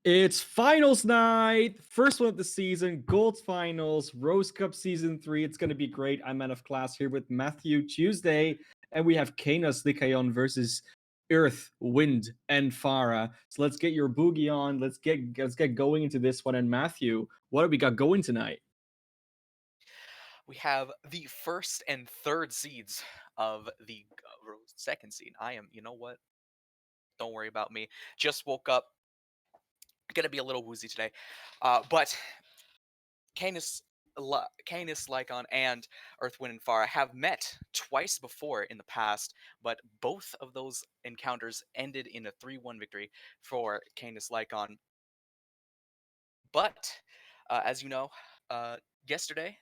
It's finals night, first one of the season, Gold Finals, Rose Cup Season 3. It's going to be great. I'm out of class here with Matthew Tuesday, and we have Canis Lycaon versus Earth, Wind, and Pharah. So let's get your boogie on. Let's get going into this one. And Matthew, what have we got going tonight? We have the first and third seeds of the second seed. You know what? Don't worry about me. Just woke up. Gonna be a little woozy today. But Canis, Canis, Lycon, and Earth, Wind, and Fire have met twice before in the past, but both of those encounters ended in a 3-1 victory for Canis, Lycon. But as you know, uh, yesterday,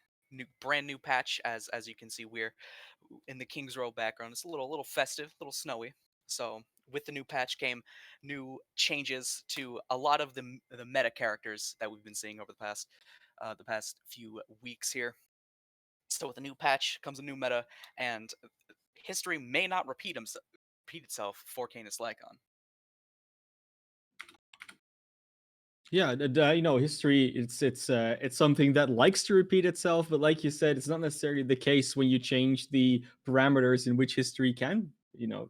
brand new patch. As you can see, we're in the Kings Row background. It's a little festive, a little snowy. So with the new patch came new changes to a lot of the meta characters that we've been seeing over the past few weeks here. So with the new patch comes a new meta, and history may not repeat itself for Canis Lycon. Yeah, history. It's something that likes to repeat itself, but like you said, it's not necessarily the case when you change the parameters in which history can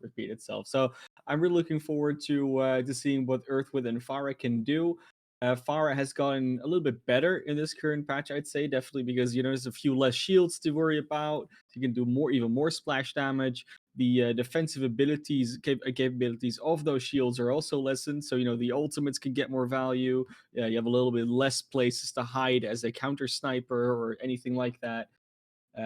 repeat itself. So I'm really looking forward to seeing what Earth within Farah can do. Farah has gotten a little bit better in this current patch, I'd say, definitely because there's a few less shields to worry about. You can do even more splash damage. The defensive capabilities of those shields are also lessened, so the ultimates can get more value. Yeah, you have a little bit less places to hide as a counter sniper or anything like that.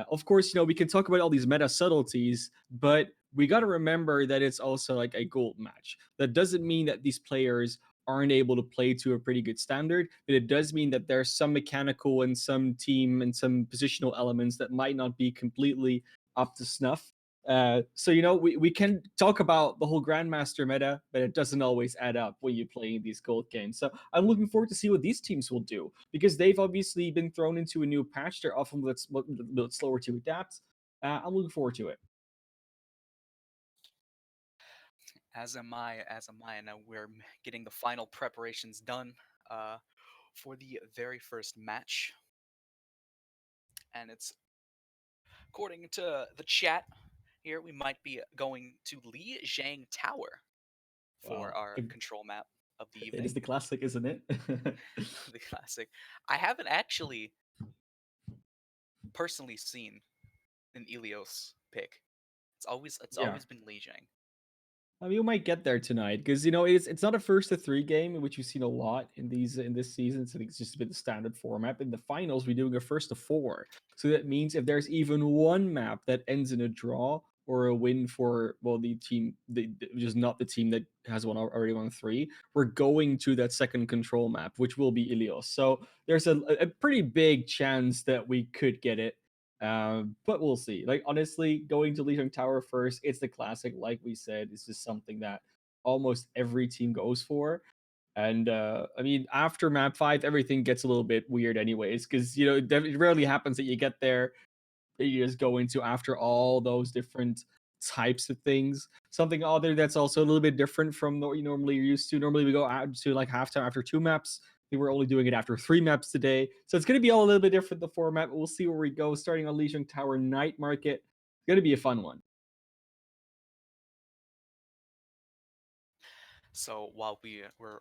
Of course, we can talk about all these meta subtleties, but we got to remember that it's also like a gold match. That doesn't mean that these players aren't able to play to a pretty good standard, but it does mean that there's some mechanical and some team and some positional elements that might not be completely up to snuff. So we can talk about the whole grandmaster meta, but it doesn't always add up when you play in these gold games. So I'm looking forward to see what these teams will do because they've obviously been thrown into a new patch. They're often a bit slower to adapt. I'm looking forward to it. As am I, and now we're getting the final preparations done uh, for the very first match. And it's according to the chat here, we might be going to Li Zhang Tower for Wow, our control map of the it is evening, the classic, isn't it? the classic. I haven't actually personally seen an Ilios pick. It's Yeah. always been Li Zhang. I mean, you might get there tonight because it's not a first to three game, which we've seen a lot in this season. So I think it's just a bit the standard format. In the finals, we're doing a first to four. So that means if there's even one map that ends in a draw or a win for the team, which is not the team that has already won three, we're going to that second control map, which will be Ilios. So there's a pretty big chance that we could get it. But we'll see. Like honestly, going to Legion Tower first, it's the classic. Like we said, it's just something that almost every team goes for. And I mean, after map five, everything gets a little bit weird, anyways, because it rarely happens that you get there. You just go into after all those different types of things. Something other that's also a little bit different from what you normally are used to. Normally, we go out to like halftime after two maps. We were only doing it after three maps today. So it's going to be all a little bit different, the format. We'll see where we go, starting on Legion Tower Night Market. It's going to be a fun one. So while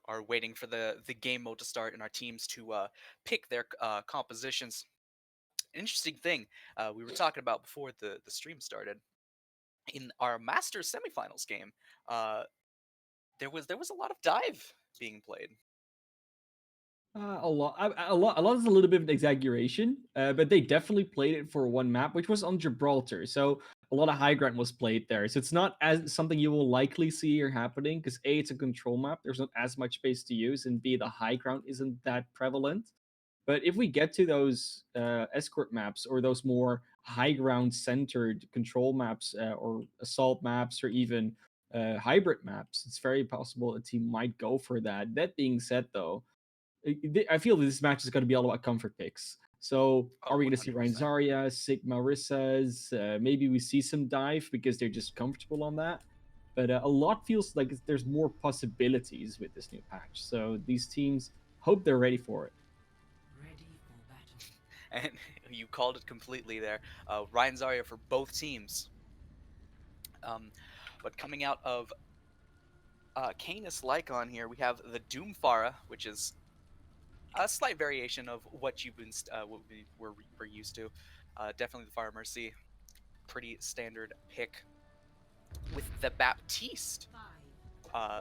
are waiting for the game mode to start and our teams to pick their compositions, interesting thing we were talking about before the stream started in our Masters semifinals game. Uh, there was a lot of dive being played. A lot is a little bit of an exaggeration, but they definitely played it for one map, which was on Gibraltar. So a lot of high ground was played there. So it's not as something you will likely see here happening because A, it's a control map. There's not as much space to use, and B, the high ground isn't that prevalent. But if we get to those escort maps or those more high ground centered control maps or assault maps or even hybrid maps, it's very possible a team might go for that. That being said, though, I feel this match is going to be all about comfort picks. So, are Oh, we going to see Ryan 100%. Zarya, Sigma Marissa's? Maybe we see some dive because they're just comfortable on that. But a lot feels like there's more possibilities with this new patch. So these teams hope they're ready for it. And you called it completely there. Ryan Zarya for both teams. Um, but coming out of Canis Lycaon here, we have the Doom Pharah, which is a slight variation of what you've been what we're used to. Definitely the Pharah Mercy, pretty standard pick with the Baptiste. Uh,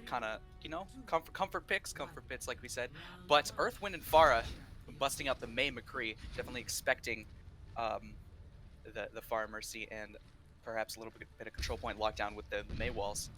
kind of comfort picks, comfort picks like we said. But Earth, Wind, and Pharah busting out the May McCree, definitely expecting um, the Pharah Mercy and perhaps a little bit of control point lockdown with the May walls.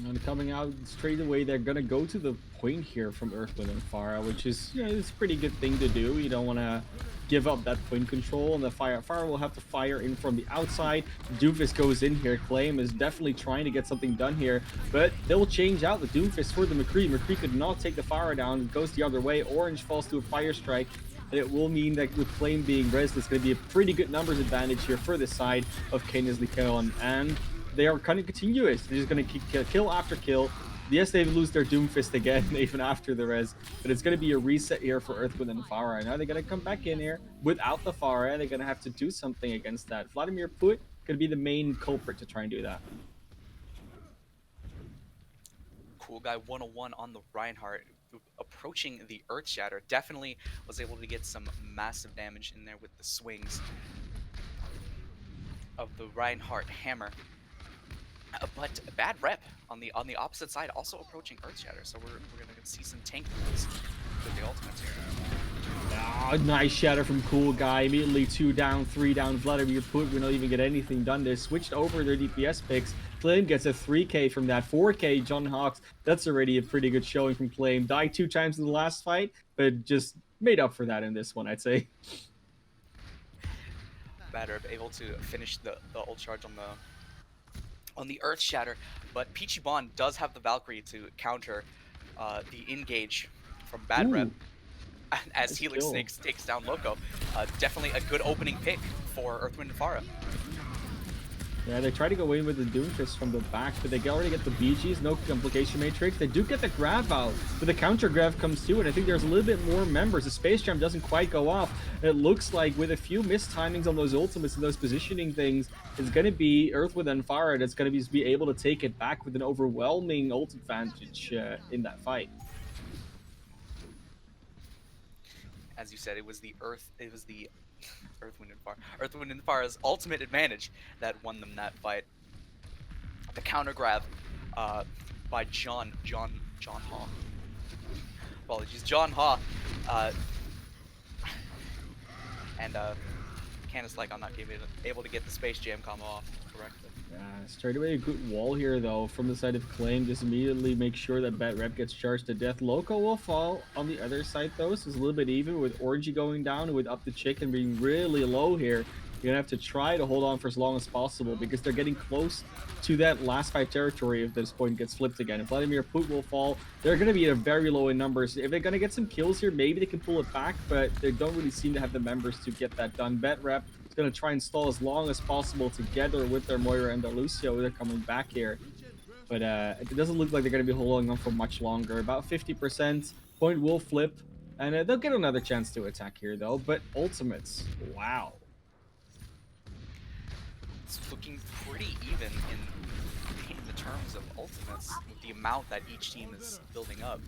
And coming out straight away, they're gonna go to the point here from Earthwind and Pharah, which is, it's a pretty good thing to do. You don't want to give up that point control, and the Pharah will have to fire in from the outside. Doomfist goes in here. Claim is definitely trying to get something done here, but they'll change out the Doomfist for the McCree. McCree could not take the Pharah down. It goes the other way. Orange falls to a Fire Strike. And it will mean that with Claim being rezzed, it's going to be a pretty good numbers advantage here for the side of Canis Lycaon. And they are kind of continuous. They're just going to kill after kill. Yes, they lose their Doomfist again, even after the res, but it's going to be a reset here for Earthwind and Pharah. Now they're going to come back in here without the Pharah. They're going to have to do something against that. Vladimir Put going to be the main culprit to try and do that. Cool Guy 101 on the Reinhardt, approaching the Earth Shatter. Definitely was able to get some massive damage in there with the swings of the Reinhardt hammer. But a bad rep on the opposite side, also approaching Earth Shatter. So we're gonna see some tank moves with the ultimates here. Oh, nice shatter from Cool Guy. Immediately 2 down, 3 down. Vladimir Put will not even get anything done. They switched over their DPS picks. Claim gets a 3k from that. 4k John Hawks. That's already a pretty good showing from Claim. Died 2 times in the last fight, but just made up for that in this one, I'd say. Matter able to finish the ult charge on the Earth Shatter, but Peachy Bond does have the Valkyrie to counter the engage from Bad Rep as Helix Snakes takes down Loco. Definitely a good opening pick for Earthwind and Pharah. Yeah, they try to go in with the Doomfist from the back, but they already get the BGs, no complication matrix. They do get the grab out, but the counter grab comes too, and I think there's a little bit more members. The Space Jam doesn't quite go off. It looks like with a few missed timings on those ultimates and those positioning things, it's going to be Earthwind and Pharah that's going to be able to take it back with an overwhelming ult advantage in that fight. As you said, it was the Earthwind and Pharah's ultimate advantage that won them that fight. The counter grab by John Ha. Apologies, John Ha. And Canis Lycaon not able to get the Space Jam combo off correctly. Yeah, straight away a good wall here though from the side of Claim. Just immediately make sure that Bad Rep gets charged to death. Loco will fall on the other side though, so it's a little bit even with Orgy going down and with Up the Chicken being really low here. You're gonna have to try to hold on for as long as possible because they're getting close to that last fight territory if this point gets flipped again. If Vladimir Put will fall, they're gonna be at a very low in numbers. If they're gonna get some kills here, maybe they can pull it back, but they don't really seem to have the members to get that done. Bet Rep is gonna try and stall as long as possible together with their Moira and their Lucio. They're coming back here. But it doesn't look like they're gonna be holding on for much longer. About 50%. Point will flip. And they'll get another chance to attack here though. But ultimates, wow. It's looking pretty even in the terms of ultimates with the amount that each team is building up.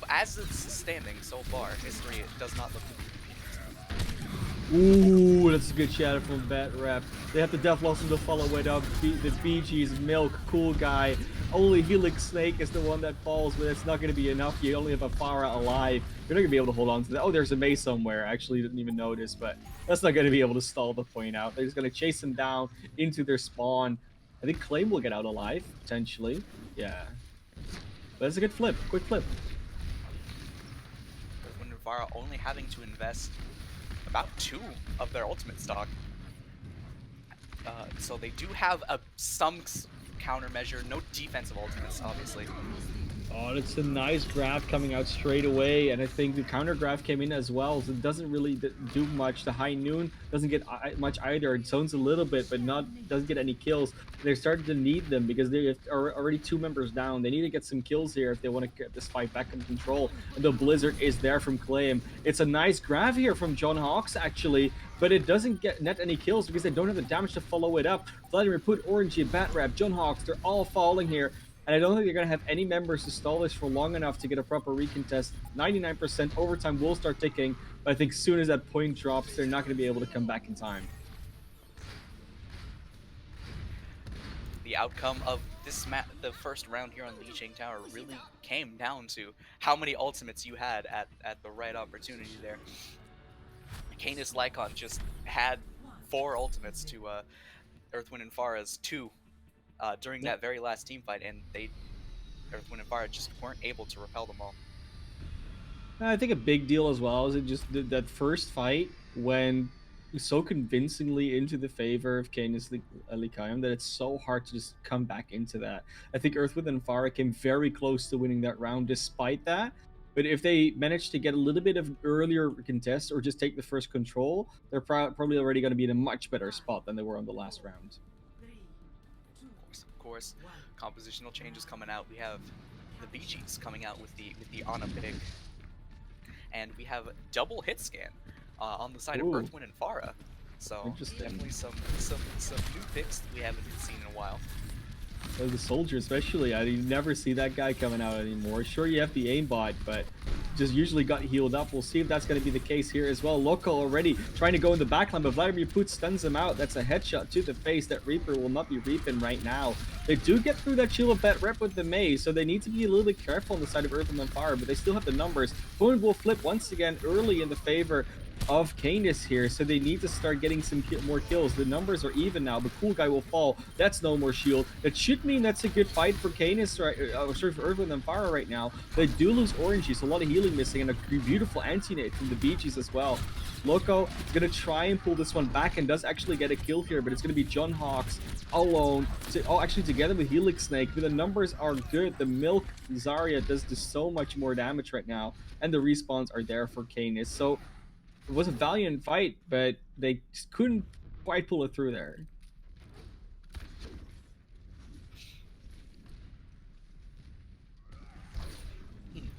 As it's standing so far, history does not look to be repeating. Ooh, that's a good shadow from Bet Rep. They have the Death Blossom to follow it up. The BG's Milk, Cool Guy. Only Helix Snake is the one that falls, but it's not going to be enough. You only have a Pharah alive. You're not going to be able to hold on to that. Oh, there's a Mace somewhere. I actually didn't even notice, but that's not going to be able to stall the point out. They're just going to chase them down into their spawn. I think Claim will get out alive, potentially. Yeah. But it's a good flip. Quick flip. When Pharah only having to invest about 2 of their ultimate stock. So they do have some countermeasure, no defensive ultimates, obviously. Oh, it's a nice grab coming out straight away, and I think the counter grab came in as well. So it doesn't really do much. The high noon doesn't get much either. It zones a little bit, but not doesn't get any kills. They're starting to need them because are already two members down. They need to get some kills here if they want to get this fight back in control. And the Blizzard is there from Claim. It's a nice grab here from John Hawks actually, but it doesn't get net any kills because they don't have the damage to follow it up. Vladimir Put, Orangey, Bat Rap, John Hawks, they're all falling here. And I don't think they're going to have any members to stall this for long enough to get a proper recontest. 99% overtime will start ticking, but I think as soon as that point drops, they're not going to be able to come back in time. The outcome of this the first round here on Lycaon Tower, really came down to how many ultimates you had at the right opportunity there. Canis Lycaon just had 4 ultimates to Earth, Wind, and Pharah's 2 during Yep. that very last team fight, and Earth, Wind, and Pharah just weren't able to repel them all. I think a big deal as well is it just that first fight went so convincingly into the favor of Canis Lycaon that it's so hard to just come back into that. I think Earthwood and Farah came very close to winning that round despite that. But if they manage to get a little bit of earlier contest or just take the first control, they're probably already going to be in a much better spot than they were on the last round. Of course, compositional changes coming out. We have the BGs coming out with the Ana pick, and we have double hit scan on the side of Ooh, Earth, Wind, and Pharah. So interesting. definitely some new picks that we haven't seen in a while. The soldier especially, I never see that guy coming out anymore. Sure, you have the aimbot, but just usually got healed up. We'll see if that's going to be the case here as well. Loco already trying to go in the backline, but Vladimir Put stuns him out. That's a headshot to the face. That Reaper will not be reaping right now. They do get through that shield of Bet Rep with the maze, so they need to be a little bit careful on the side of Earth and Fire, but they still have the numbers. Point will flip once again early in the favor of Canis here, so they need to start getting some more kills. The numbers are even now. The cool guy will fall. That's no more shield. That should mean that's a good fight for Canis, right? Sorry, for Earthwind and Pharah right now. They do lose Orangey, so a lot of healing missing, and a beautiful anti-nade from the BGs as well. Loco is going to try and pull this one back and does actually get a kill here, but it's going to be John Hawks alone. Actually together with Helix Snake, but the numbers are good. The Milk Zarya does just so much more damage right now, and the respawns are there for Canis. So it was a valiant fight, but they just couldn't quite pull it through there.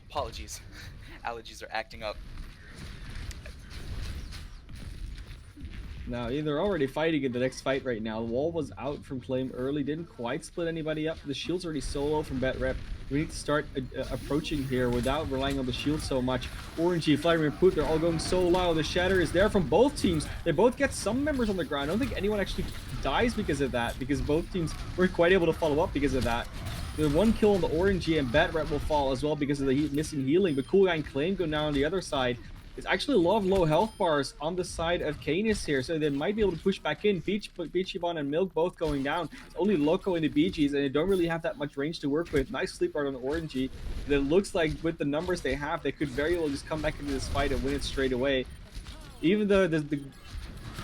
Apologies, allergies are acting up. Now, they're already fighting in the next fight right now. The wall was out from Claim early, didn't quite split anybody up. The shield's already solo from Bet Rep. We need to start approaching here without relying on the shield so much. Orangey, Vladimir Put, they're all going so low. The Shatter is there from both teams. They both get some members on the ground. I don't think anyone actually dies because of that, because both teams were quite able to follow up because of that. The one kill on the Orangey and Bat Rep will fall as well because of the missing healing. But Cool Guy and Claim go down on the other side. It's actually a lot of low health bars on the side of Canis here, so they might be able to push back in. Peachybon and Milk both going down. It's only Loco and the BGs, and they don't really have that much range to work with. Nice sleep art on the Orangey. And it looks like with the numbers they have, they could very well just come back into this fight and win it straight away. Even though the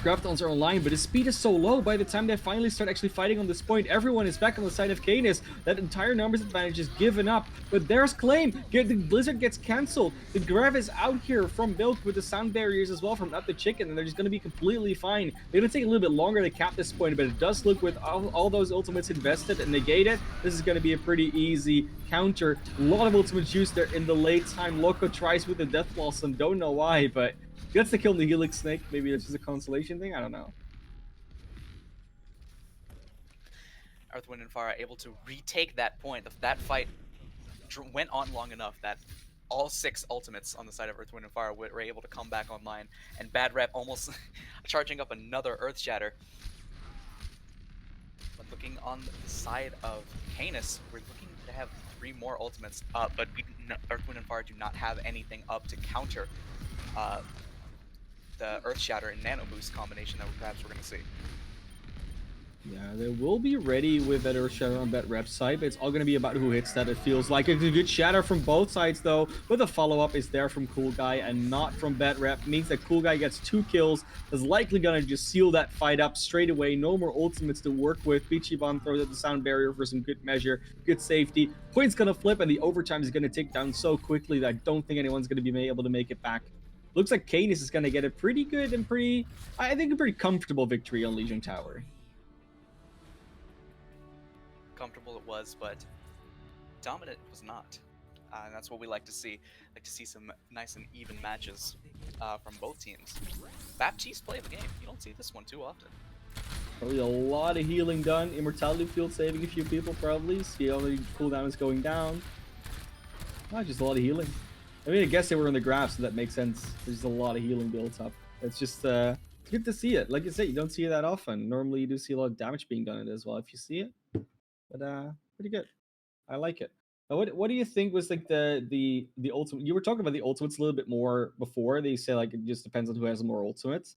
Graftons are online, but his speed is so low. By the time they finally start actually fighting on this point, everyone is back on the side of Canis. That entire numbers advantage is given up. But there's Claim. The Blizzard gets cancelled. The Grav is out here from Milk with the sound barriers as well from Not the Chicken, and they're just going to be completely fine. They're going to take a little bit longer to cap this point, but it does look with all those ultimates invested and negated, this is going to be a pretty easy counter. A lot of ultimates used there in the late time. Loco tries with the Death Blossom, don't know why, but gets the kill on the Helix Snake. Maybe it's just a consolation thing. I don't know. Earth, Wind, and Fire able to retake that point. That fight went on long enough that all 6 ultimates on the side of Earth, Wind, and Fire were able to come back online, and Bad Rep almost charging up another Earth Shatter. But looking on the side of Canis, we're looking to have 3 more ultimates, but Earth, Wind, and Fire do not have anything up to counter the Earth Shatter and Nano Boost combination that perhaps we're going to see. Yeah, they will be ready with that Earth Shatter on that rep side, but it's all going to be about who hits that. It feels like a good shatter from both sides, though, but the follow up is there from Cool Guy and not from Bad Rep. Means that Cool Guy gets 2 kills, is likely going to just seal that fight up straight away. No more ultimates to work with. Bichiban throws at the sound barrier for some good measure, good safety. Point's going to flip, and the overtime is going to tick down so quickly that I don't think anyone's going to be able to make it back. Looks like Canis is going to get a pretty good and I think, a pretty comfortable victory on Legion Tower. Comfortable it was, but dominant was not. And that's what we like to see. Like to see some nice and even matches from both teams. Baptiste play the game. You don't see this one too often. Probably a lot of healing done. Immortality field saving a few people probably. See how the cooldown is going down. Not just a lot of healing. I mean, I guess they were in the graph, so that makes sense. There's just a lot of healing built up. It's just good to see it. Like you said, you don't see it that often. Normally, you do see a lot of damage being done as well if you see it. But pretty good. I like it. What do you think was like the ultimate? You were talking about the ultimates a little bit more before. They say like it just depends on who has more ultimates.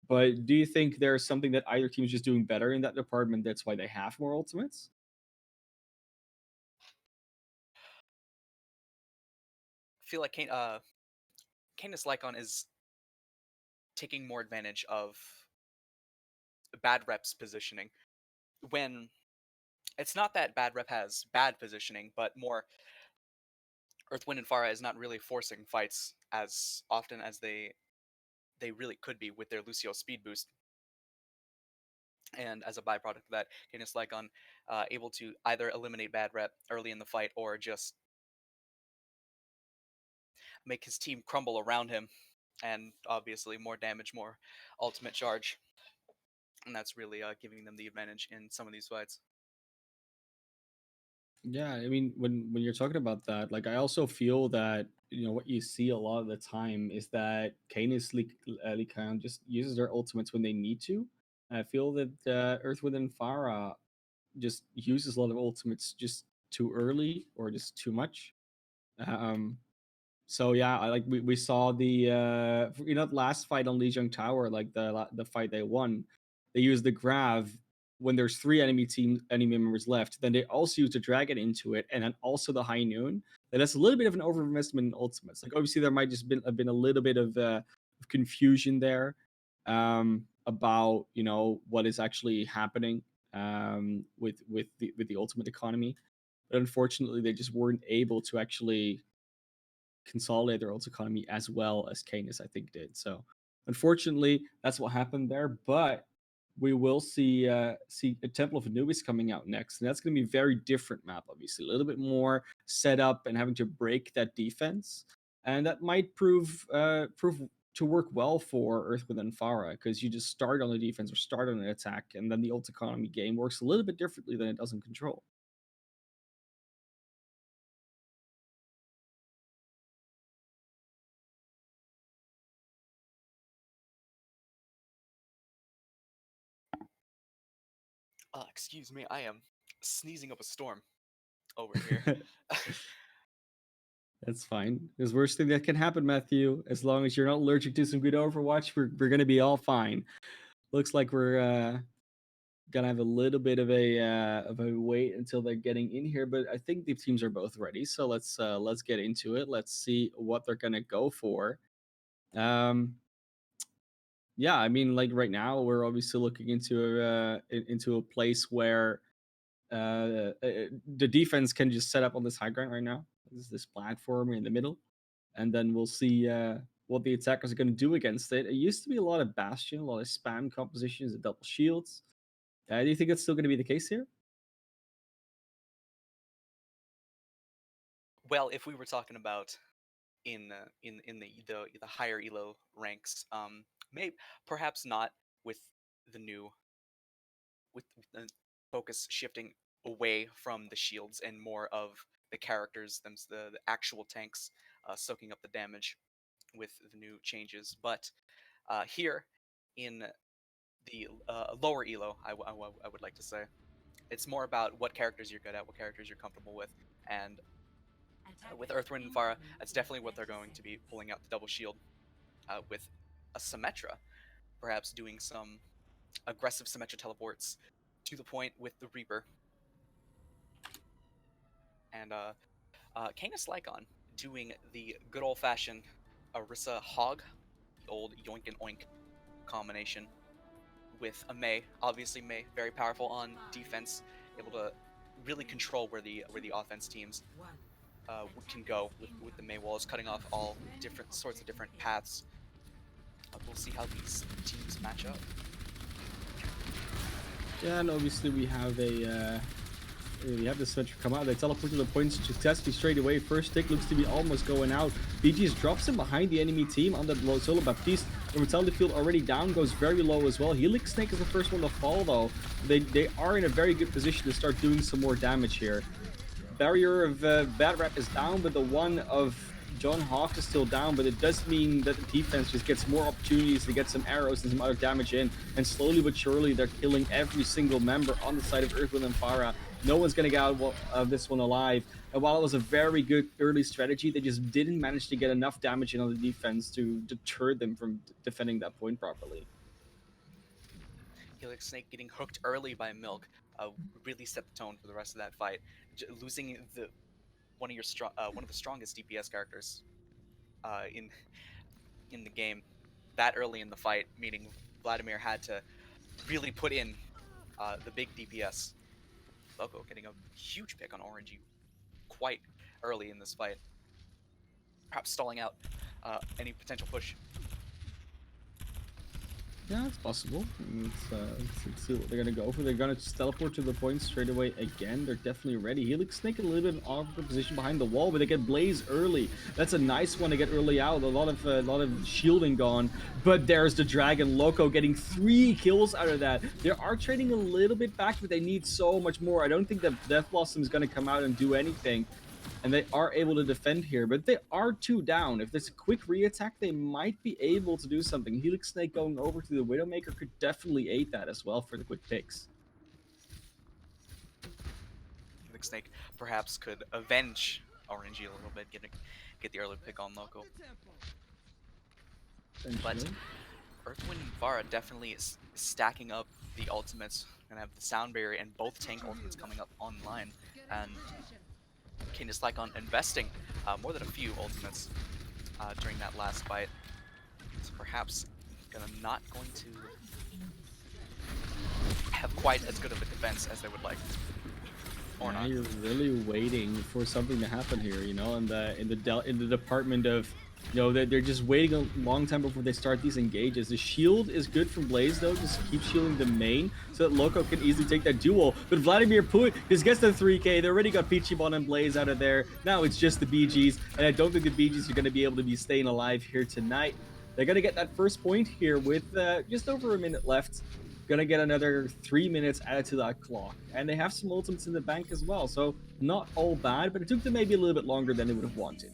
But do you think there's something that either team is just doing better in that department? That's why they have more ultimates. I feel like Canis Lycaon is taking more advantage of bad rep's positioning. When it's not that bad rep has bad positioning, but more Earth, Wind, and Pharah is not really forcing fights as often as they really could be with their Lucio speed boost. And as a byproduct of that, Canis Lycaon able to either eliminate bad rep early in the fight or just make his team crumble around him, and obviously more damage, more ultimate charge, and that's really giving them the advantage in some of these fights. Yeah, I mean, when you're talking about that, like I also feel that what you see a lot of the time is that Canis Lycaon just uses their ultimates when they need to. I feel that Earth Within Pharah just uses a lot of ultimates just too early or just too much. Um, So yeah, we saw the last fight on Lijiang Tower, like the fight they won. They used the Grav when there's 3 enemy members left. Then they also used the Dragon into it, and then also the High Noon. And that's a little bit of an overinvestment in ultimates. Like obviously there might just have been a little bit of confusion there about what is actually happening with the ultimate economy. But unfortunately, they just weren't able to actually consolidate their ult economy as well as Canis, I think, did. So unfortunately, that's what happened there. But we will see a Temple of Anubis coming out next, and that's going to be a very different map. Obviously, a little bit more set up and having to break that defense, and that might prove to work well for Earth Within Pharah because you just start on the defense or start on an attack, and then the ult economy game works a little bit differently than it does in Control. Excuse me, I am sneezing up a storm over here. That's fine. There's worst thing that can happen, Matthew. As long as you're not allergic to some good Overwatch, we're gonna be all fine. Looks like we're gonna have a little bit of a wait until they're getting in here, but I think the teams are both ready. So let's get into it. Let's see what they're gonna go for. Um, yeah, I mean, like right now, we're obviously looking into a place where the defense can just set up on this high ground right now. This platform in the middle, and then we'll see what the attackers are going to do against it. It used to be a lot of Bastion, a lot of spam compositions, and double shields. Do you think that's still going to be the case here? Well, if we were talking about in the higher elo ranks, maybe perhaps not with the new with the focus shifting away from the shields and more of the characters, the actual tanks, soaking up the damage with the new changes. But here in the lower elo, I would like to say it's more about what characters you're good at, what characters you're comfortable with, and with Earthwind and Pharah, that's definitely what they're going to be pulling out the double shield with a Symmetra, perhaps doing some aggressive Symmetra teleports to the point with the Reaper. And Canis Lycaon doing the good old-fashioned Orisa Hog, the old yoink and oink combination with a Mei. Obviously, Mei very powerful on defense, able to really control where the offense teams can go with the Mei walls, cutting off all different sorts of different paths. We'll see how these teams match up. Yeah, and obviously we have the switch come out. They teleport to the point successfully straight away. First stick looks to be almost going out. BG's drops him behind the enemy team on that low solo. Baptiste, the mortality field already down, goes very low as well. Helix Snake is the first one to fall though. They are in a very good position to start doing some more damage here. Barrier of Bad Rap is down, but the one of John Hawk is still down, but it does mean that the defense just gets more opportunities to get some arrows and some other damage in, and slowly but surely they're killing every single member on the side of Earth, Wind, and Pharah. No one's going to get out of this one alive, and while it was a very good early strategy, they just didn't manage to get enough damage in on the defense to deter them from defending that point properly. Helix Snake getting hooked early by Milk really set the tone for the rest of that fight. Losing one of the strongest DPS characters in the game that early in the fight, meaning Vladimir had to really put in the big DPS. Loco getting a huge pick on Orangey quite early in this fight, perhaps stalling out any potential push. Yeah, it's possible. Let's see what they're gonna go for. They're gonna just teleport to the point straight away again. They're definitely ready. Helix Snake in a little bit of the position behind the wall, but they get Blaze early. That's a nice one to get early out. A lot of shielding gone, but there's the Dragon. Loco getting 3 kills out of that. They are trading a little bit back, but they need so much more. I don't think that Death Blossom is gonna come out and do anything. And they are able to defend here, but they are 2 down. If there's a quick re-attack, they might be able to do something. Helix Snake going over to the Widowmaker could definitely aid that as well for the quick picks. Helix Snake perhaps could avenge Orangey a little bit, get the early pick on Loco. But Earth, Wind, and Pharah definitely is stacking up the ultimates. Gonna have the Sound Barrier and both tank ultimates coming up online. And Canis Lycaon investing more than a few ultimates during that last fight. So perhaps not going to have quite as good of a defense as they would like. Or not. You're really waiting for something to happen here, you know, in the department of, you know, they're just waiting a long time before they start these engages. The shield is good from Blaze though, just keep shielding the main so that Loco can easily take that duel. But Vladimir Put just gets the 3k. They already got Pichibon and Blaze out of there. Now it's just the BGs, and I don't think the BGs are going to be able to be staying alive here tonight. They're going to get that first point here with just over a minute left. Gonna get another 3 minutes added to that clock, and they have some ultimates in the bank as well, so not all bad, but it took them maybe a little bit longer than they would have wanted.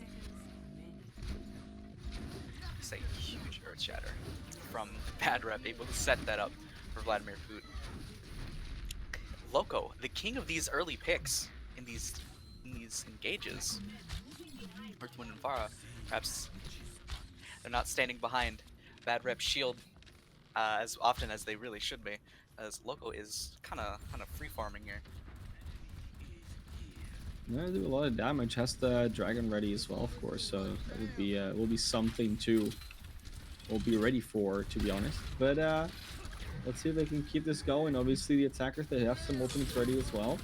It's a huge Earth Shatter from Bad Rep, able to set that up for Vladimir Put. Loco, the king of these early picks in these engages. Earth, Wind, and Pharah, perhaps they're not standing behind Bad Rep's shield as often as they really should be, as Loco is kind of free farming here. Yeah, do a lot of damage. Has the dragon ready as well, of course. So that would be will be something to we'll be ready for, to be honest. But let's see if they can keep this going. Obviously, the attackers, they have some ultimates ready as well,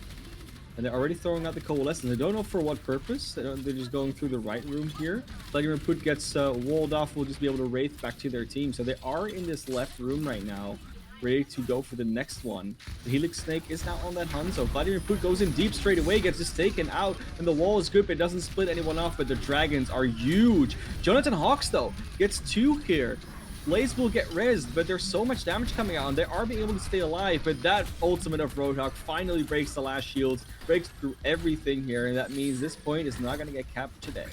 and they're already throwing out the coalescence. I don't know for what purpose. They're just going through the right room here. Vladimir Put gets walled off. Will just be able to wraith back to their team. So they are in this left room right now, ready to go for the next one. The Helix Snake is now on that hunt, so Vladimir Put goes in deep straight away, gets just taken out, and the wall is good, but it doesn't split anyone off, but the dragons are huge. Jonathan Hawks, though, gets 2 here. Blaze will get rezzed, but there's so much damage coming out, and they are being able to stay alive, but that ultimate of Roadhog finally breaks the last shields, breaks through everything here, and that means this point is not going to get capped today.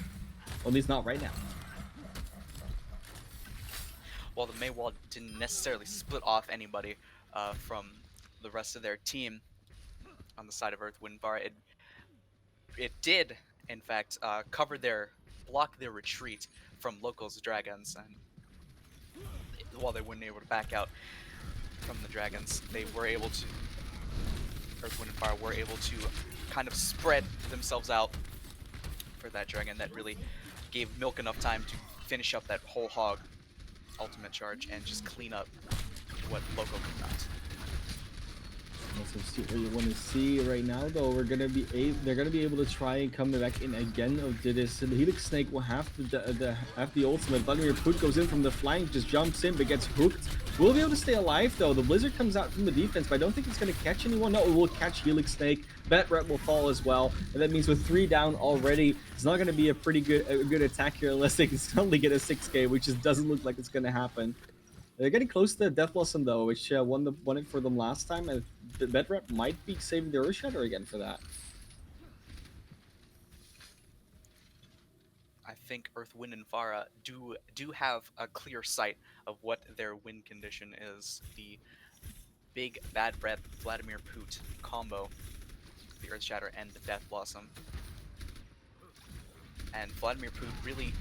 Well, at least not right now. While the Mei wall didn't necessarily split off anybody from the rest of their team on the side of Earth, Wind, Pharah, it did, in fact, block their retreat from Loco's dragons, and while they weren't able to back out from the dragons, they were able to Earth, Wind, and Fire were able to kind of spread themselves out for that dragon that really gave Milk enough time to finish up that whole hog ultimate charge and just clean up what Loco could not. That's what you want to see right now, though. They're gonna be able to try and come back in again. Of did this? The Helix Snake will have the ultimate. Vladimir Put goes in from the flank, just jumps in, but gets hooked. We'll be able to stay alive though. The Blizzard comes out from the defense, but I don't think it's gonna catch anyone. No, it will catch Helix Snake. Bet Ret will fall as well, and that means with 3 down already, it's not gonna be a good attack here unless they can suddenly get a 6K, which just doesn't look like it's gonna happen. They're getting close to the Death Blossom though, which won it for them last time, and the Bedrep might be saving the Earth Shatter again for that. I think Earth, Wind, and Pharah do have a clear sight of what their win condition is. The big bad breath Vladimir Poot combo, the Earth Shatter and the Death Blossom, and Vladimir Poot really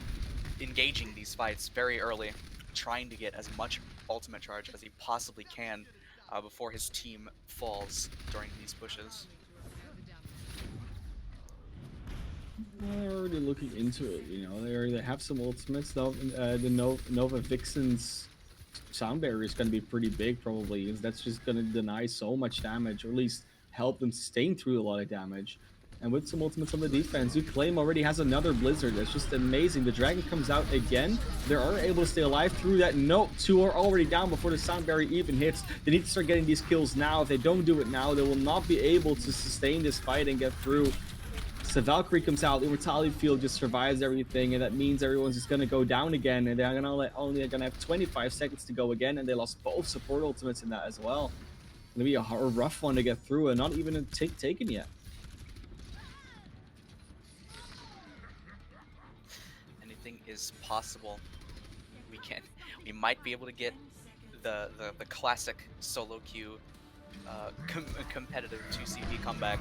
engaging these fights very early, trying to get as much ultimate charge as he possibly can before his team falls during these pushes. They're already looking into it, you know. They have some ultimates though. The Nova Vixen's sound barrier is going to be pretty big, probably, because that's just going to deny so much damage, or at least help them sustain through a lot of damage. And with some ultimates on the defense, Claim already has another Blizzard. That's just amazing. The Dragon comes out again. They are able to stay alive through that. Nope, 2 are already down before the sound barrier even hits. They need to start getting these kills now. If they don't do it now, they will not be able to sustain this fight and get through. So Valkyrie comes out, the Immortality Field just survives everything, and that means everyone's just gonna go down again, and they're only gonna have 25 seconds to go again, and they lost both support ultimates in that as well. It's gonna be a rough one to get through, and not even a taken yet. Anything is possible. We might be able to get the classic solo queue competitive 2CP comeback.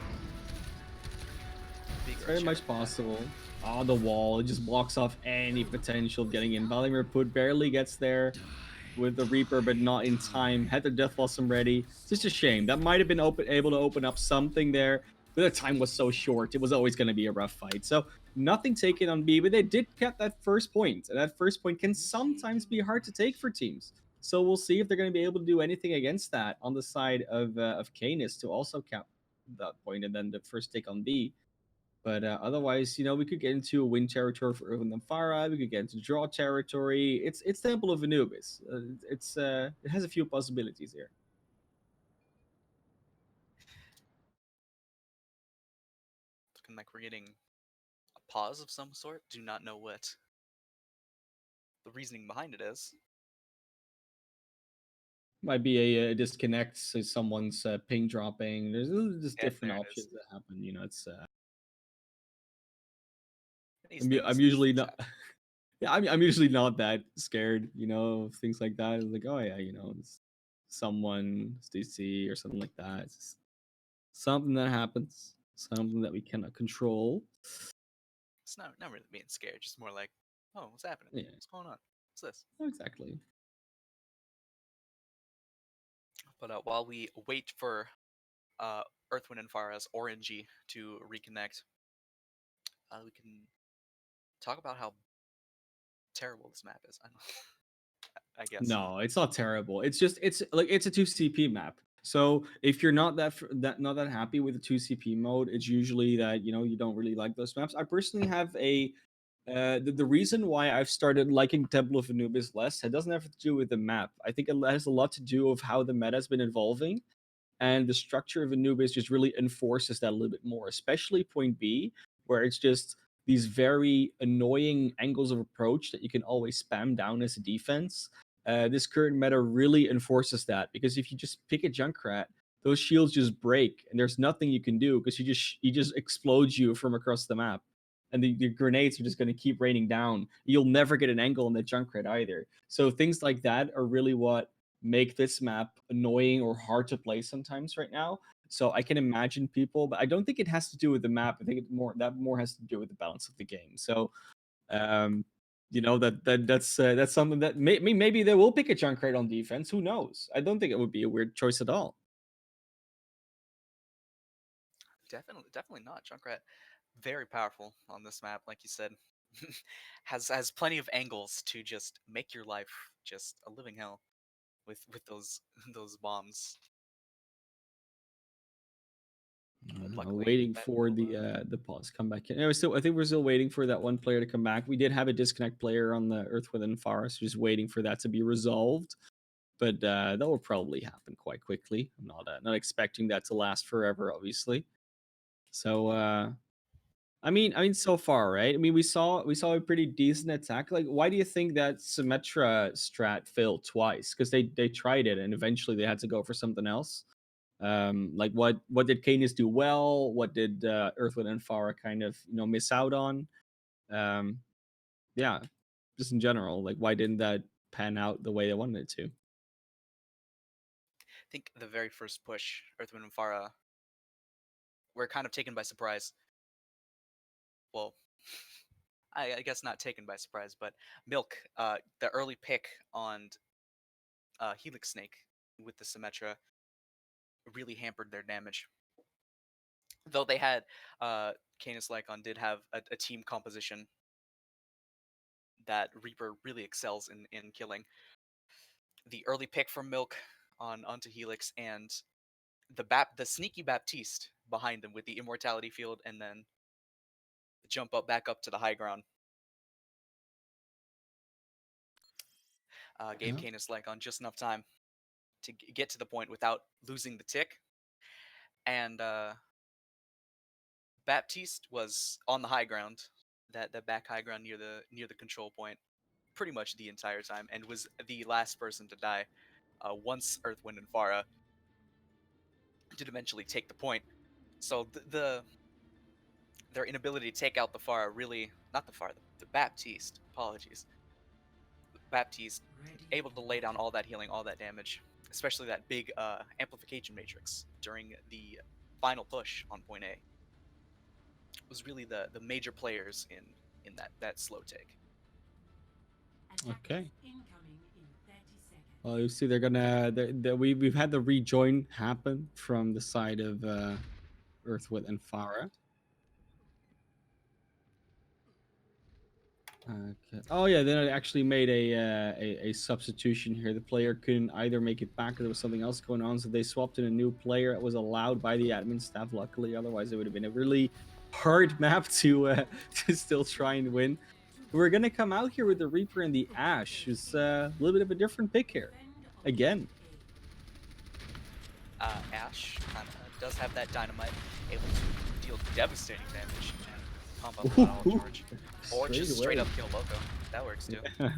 It's very much possible. Oh, the wall, it just blocks off any potential of getting in. Vladimir Put barely gets there with the Reaper, but not in time. Had the Death Blossom ready. It's just a shame. That might have been able to open up something there, but the time was so short. It was always going to be a rough fight. So nothing taken on B, but they did get that first point, and that first point can sometimes be hard to take for teams. So we'll see if they're going to be able to do anything against that on the side of Canis to also cap that point, and then the first take on B. But otherwise, you know, we could get into a win territory for Urban Pharah. We could get into draw territory. It's Temple of Anubis. It has a few possibilities here. Looking like we're getting a pause of some sort. Do not know what the reasoning behind it is. Might be a disconnect, so someone's ping dropping. There's just Yeah, different there it options is. that happen. You know, it's These things, I'm these usually things not. happen. Yeah, I'm usually not that scared. You know, of things like that. It's like, oh yeah, you know, it's someone's DC or something like that. It's just something that happens. Something that we cannot control. It's not really being scared. Just more like, oh, what's happening? Yeah, What's going on? What's this? exactly. But while we wait for uh, Earth, Wind, and Fire's RNG to reconnect, we can talk about how terrible this map is. I guess. No, it's not terrible. It's like it's a 2 CP map. So if you're not not that happy with the 2 CP mode, it's usually that, you know, you don't really like those maps. I personally have the reason why I've started liking Temple of Anubis less, it doesn't have to do with the map. I think it has a lot to do with how the meta has been evolving, and the structure of Anubis just really enforces that a little bit more, especially point B, where it's just these very annoying angles of approach that you can always spam down as a defense. This current meta really enforces that, because if you just pick a Junkrat, those shields just break and there's nothing you can do because he just explodes you from across the map, and the grenades are just going to keep raining down. You'll never get an angle on the Junkrat either. So things like that are really what make this map annoying or hard to play sometimes right now. So I can imagine people, but I don't think it has to do with the map. I think that more has to do with the balance of the game. So um, you know, that's something that maybe they will pick a Junkrat on defense. Who knows? I don't think it would be a weird choice at all. Definitely not. Junkrat, very powerful on this map, like you said. Has plenty of angles to just make your life just a living hell with those those bombs. But luckily, Waiting that for will the pause come back in. Anyway, still, I think we're still waiting for that one player to come back. We did have a disconnect player on the Earth Within Forest, just waiting for that to be resolved. But that will probably happen quite quickly. I'm not expecting that to last forever, obviously. So I mean, so far, right? I mean, we saw a pretty decent attack. Like, why do you think that Symmetra strat failed twice? Because they tried it and eventually they had to go for something else. Like, what did Canis do well? What did Earthwood and Pharah kind of miss out on? Um, yeah, just in general, like, why didn't that pan out the way they wanted it to? I think the very first push, Earthwind and Pharah were kind of taken by surprise. Well, I guess not taken by surprise, but Milk, the early pick on Helix Snake with the Symmetra really hampered their damage. Though they had Canis Lycaon did have a team composition that Reaper really excels in killing. The early pick from Milk on onto Helix and the sneaky Baptiste behind them with the immortality field and then the jump up back up to the high ground gave Yeah. Canis Lycaon just enough time to get to the point without losing the tick. And Baptiste was on the high ground, that back high ground near the control point, pretty much the entire time, and was the last person to die. Once Earth, Wind, and Pharah did eventually take the point. So their inability to take out the Pharah really, not the Pharah, the Baptiste. Apologies, Baptiste able to lay down all that healing, all that damage, especially that big amplification matrix during the final push on point A. Was really the major players in that slow take. Okay. Well, you see, we've had the rejoin happen from the side of Earthwood and Farah. Okay. Oh yeah, then I actually made a substitution here. The player couldn't either make it back, or there was something else going on, so they swapped in a new player. It was allowed by the admin staff, luckily. Otherwise, it would have been a really hard map to to still try and win. We're gonna come out here with the Reaper and the Ash. It's a little bit of a different pick here, again. Ash kind of does have that dynamite, able to deal devastating damage and pump up that all charge, or Straight just straight away. up kill Loco. That works too. Yeah.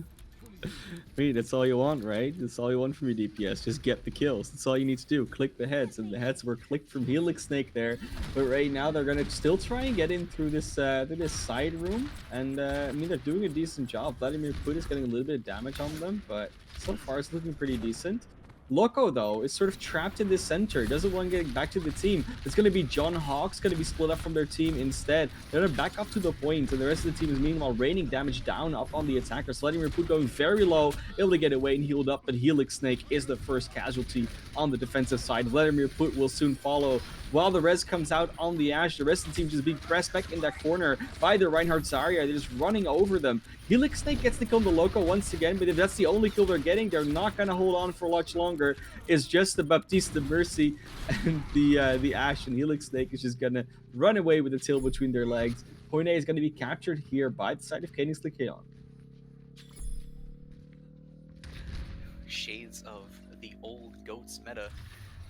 I mean, that's all you want, right? That's all you want from your DPS. Just get the kills. That's all you need to do. Click the heads, and the heads were clicked from Helix Snake there. But right now, they're gonna still try and get in through this side room, and I mean, they're doing a decent job. Vladimir Put is getting a little bit of damage on them, but so far it's looking pretty decent. Loco, though, is sort of trapped in the center. Doesn't want to get back to the team. It's going to be John Hawk's going to be split up from their team instead. They're going to back up to the point, and the rest of the team is meanwhile raining damage down up on the attackers. Vladimir Put going very low, able to get away and healed up, but Helix Snake is the first casualty on the defensive side. Vladimir Put will soon follow. While the res comes out on the Ash, the rest of the team just being pressed back in that corner by the Reinhardt Zarya. They're just running over them. Helix Snake gets the kill on the Loco once again, but if that's the only kill they're getting, they're not going to hold on for much longer. It's just the Baptiste, the Mercy, and the Ash, and Helix Snake is just going to run away with the tail between their legs. Point A is going to be captured here by the side of Canis Lycaon. Shades of the old goats meta.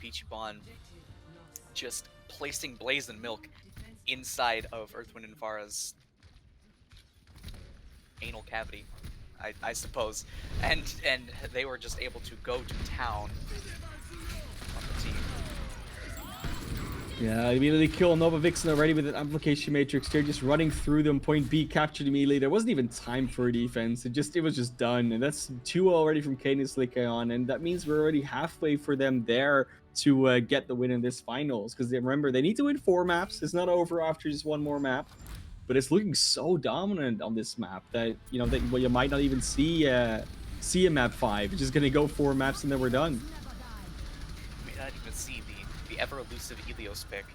Peachy Bon just placing Blaze and Milk inside of Earthwind and Pharah's anal cavity, I suppose, and they were just able to go to town on the team. Yeah, immediately kill Nova Vixen already with an amplification matrix. They're just running through them. Point B captured immediately. There wasn't even time for defense. It was just done. And that's 2 already from Canis Lycaon. And that means we're already halfway for them there to get the win in this finals. Because remember, they need to win 4 maps. It's not over after just 1 more map. But it's looking so dominant on this map that you might not even see a map 5. It's just gonna go 4 maps and then we're done. You may not even see the ever elusive Helios pick.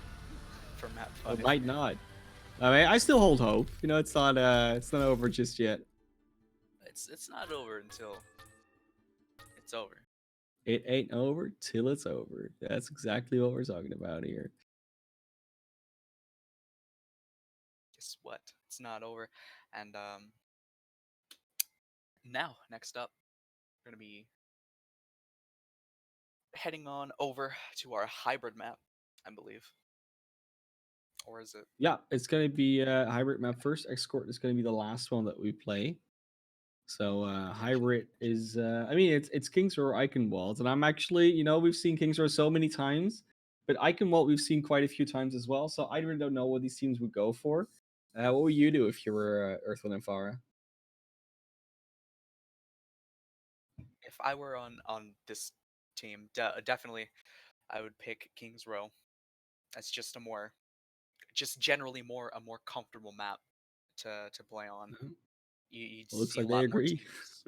for map Or 5. might not. I mean, I still hold hope. You know, it's not over just yet. It's not over until it's over. It ain't over till it's over. That's exactly what we're talking about here. Guess what? It's not over. And now, next up, we're gonna be heading on over to our hybrid map, I believe. Or is it? Yeah, it's gonna be hybrid map first. Escort is gonna be the last one that we play. So hybrid is I mean it's Kings Row Eichenwald, and I'm actually, we've seen Kings Row so many times, but Eichenwald we've seen quite a few times as well. So I really don't know what these teams would go for. What would you do if you were Earth, Wind, and Pharah? If I were on this team, definitely I would pick Kings Row. That's just just generally a more comfortable map to play on. Mhm. You It looks see a like they lot more agree. teams.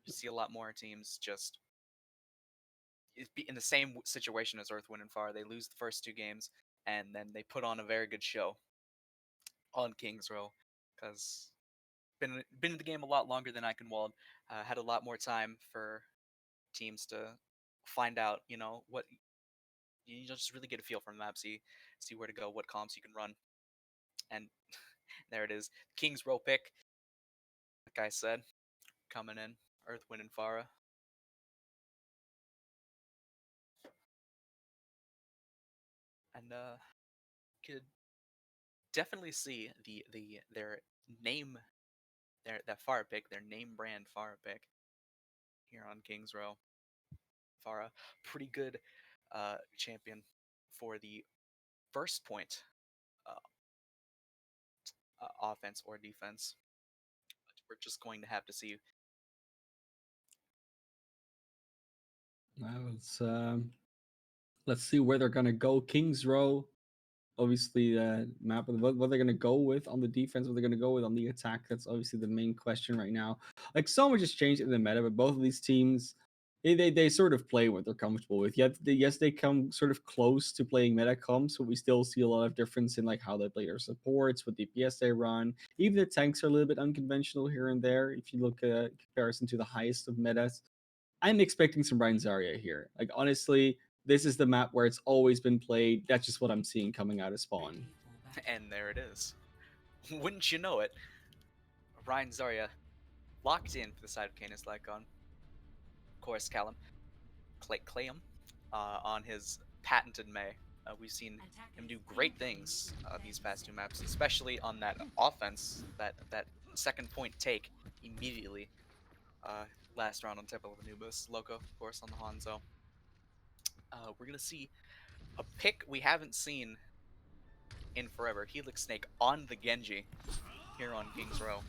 You see a lot more teams just in the same situation as Earth, Wind, and Fire. They lose the first two games, and then they put on a very good show on Kings Row because been in the game a lot longer than Eichenwald. Had a lot more time for teams to find out, what you just really get a feel from the map, see where to go, what comps you can run, and there it is, Kings Row pick. Like I said, coming in, Earth, Wind, and Fara, and could definitely see their name, that Fara pick, their name brand Fara pick here on Kings Row. Fara, pretty good champion for the first point uh, offense or defense. But we're just going to have to see. Now let's see where they're gonna go. Kings Row, obviously, map of what they're gonna go with on the defense, what they're gonna go with on the attack. That's obviously the main question right now. Like so much has changed in the meta, but both of these teams, they sort of play what they're comfortable with. Yet yes, they come sort of close to playing meta comps, but we still see a lot of difference in like how they play their supports, what DPS they run. Even the tanks are a little bit unconventional here and there. If you look at comparison to the highest of metas, I'm expecting some Brian Zarya here. Like honestly, this is the map where it's always been played. That's just what I'm seeing coming out of spawn. And there it is. Wouldn't you know it? Ryan Zarya locked in for the side of Canis Lycaon. Of course, Clayum on his patented May. We've seen him do great things these past two maps, especially on that offense, that second point take immediately. Uh, Last round on Temple of Anubis, Loco, of course, on the Hanzo. We're gonna see a pick we haven't seen in forever. Helix Snake on the Genji here on Kings Row.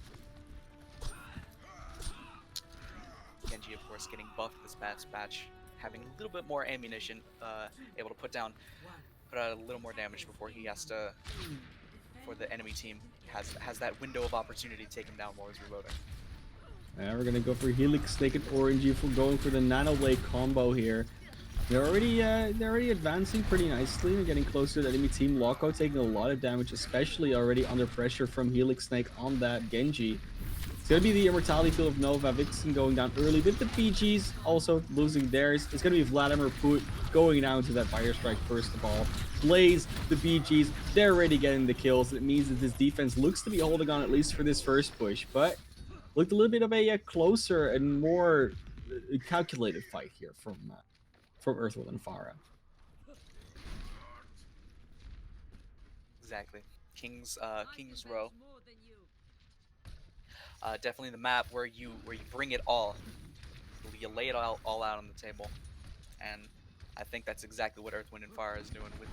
Genji, of course, getting buffed this past patch, having a little bit more ammunition, able to put out a little more damage before he has to, before the enemy team has that window of opportunity to take him down while he's reloading. We're gonna go for Helix Snake and Orangey for going for the Nano Blade combo here. They're already advancing pretty nicely and getting closer to the enemy team. Loco taking a lot of damage, especially already under pressure from Helix Snake on that Genji. It's gonna be the Immortality Field of Nova. Vixen going down early with the PGs, also losing theirs. It's gonna be Vladimir Put going down to that Fire Strike first of all. Blaze, the BGs, they're already getting the kills. It means that this defense looks to be holding on at least for this first push, but looked a little bit of a closer and more calculated fight here from Earth, Wind, and Fara. Exactly. Kings Row. Definitely the map where you bring it all. You lay it all out on the table, and I think that's exactly what Earth, Wind, and Fire is doing with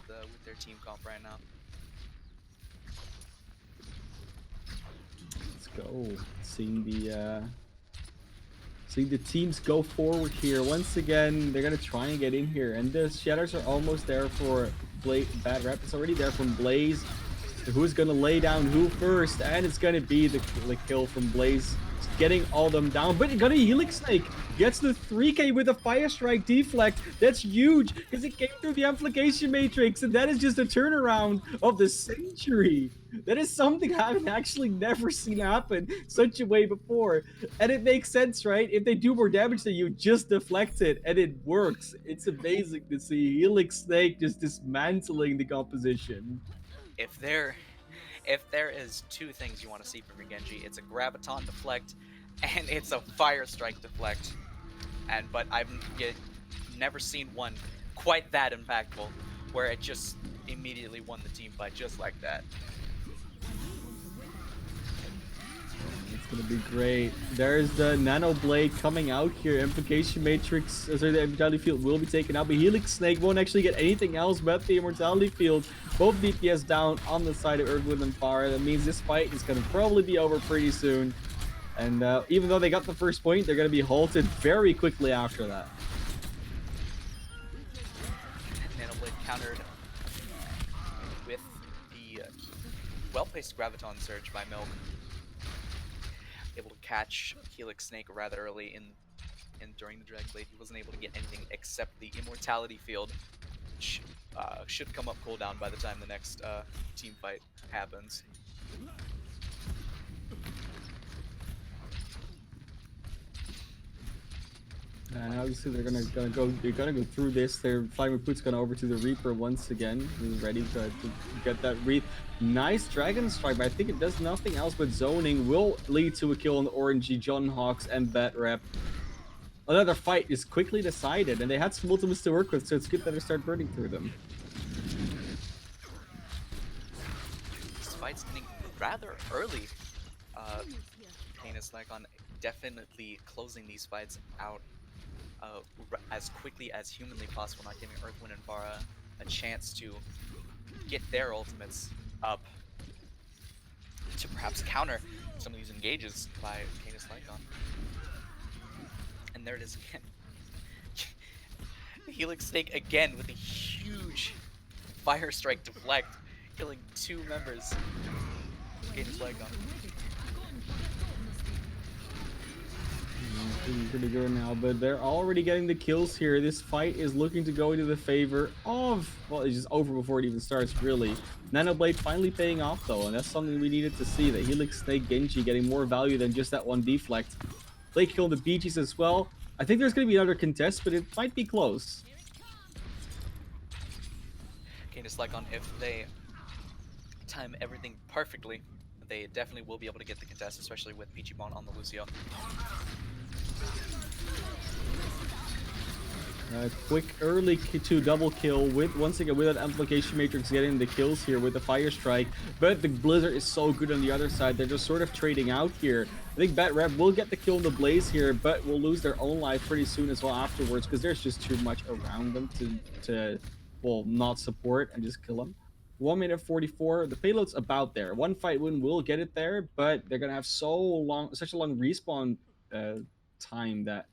their team comp right now. Let's go. Seeing the teams go forward here. Once again, they're gonna try and get in here, and the shatters are almost there for Bad Rep. It's already there from Blaze. Who's gonna lay down who first? And it's gonna be the kill from Blaze. getting all them down. But you got a Helix Snake. Gets the 3K with a Fire Strike deflect. That's huge because it came through the Amplification Matrix. And that is just a turnaround of the century. That is something I've actually never seen happen such a way before. And it makes sense, right? If they do more damage than you, just deflect it. And it works. It's amazing to see Helix Snake just dismantling the composition. If there if there is two things you want to see from your Genji, it's a graviton deflect and it's a fire strike deflect. But I've yet never seen one quite that impactful, where it just immediately won the team fight just like that. It's gonna be great. There's the Nano Blade coming out here. Implication Matrix, sorry, the Immortality Field will be taken out, but Helix Snake won't actually get anything else but the Immortality Field. Both DPS down on the side of Earthwind and Pharah. That means this fight is gonna probably be over pretty soon. And even though they got the first point, they're gonna be halted very quickly after that. Nano Blade countered with the well-placed Graviton Surge by Milk. Able to catch Helix Snake rather early in during the Dragon Blade. He wasn't able to get anything except the Immortality Field, which should come up cooldown by the time the next team fight happens. And obviously they're gonna go through this. Their Flying Recruit's gonna over to the Reaper once again. He's ready to get that Wreath. Nice Dragon Strike, but I think it does nothing else but zoning. Will lead to a kill on the Orangey, John Hawks, and Bat Rep. Another fight is quickly decided, and they had some ultimates to work with, so it's good that they start burning through them. This fight's ending rather early. Canis Lycaon definitely closing these fights out as quickly as humanly possible, not giving Earthwind and Pharah a chance to get their ultimates up to perhaps counter some of these engages by Canis Lycaon. And there it is again. Helix Snake again with a huge fire strike deflect, killing two members of Canis Lycaon. Pretty good now, but they're already getting the kills here. This fight is looking to go into the favor of, well, it's just over before it even starts, really. Nano Blade finally paying off, though, and that's something we needed to see, that Helix Snake Genji getting more value than just that one deflect. Blade killed the Bee Gees as well. I think there's going to be another contest, but it might be close. Canis Lycaon, if they time everything perfectly, they definitely will be able to get the contest, especially with Pichibon on the Lucio. Quick early to double kill with, once again, with that Amplification Matrix getting the kills here with the Fire Strike. But the Blizzard is so good on the other side. They're just sort of trading out here. I think Bat Rep will get the kill in the Blaze here, but will lose their own life pretty soon as well afterwards, because there's just too much around them to well, not support and just kill them. 1 minute 44. The payload's about there. One fight win will get it there, but they're gonna have such a long respawn time that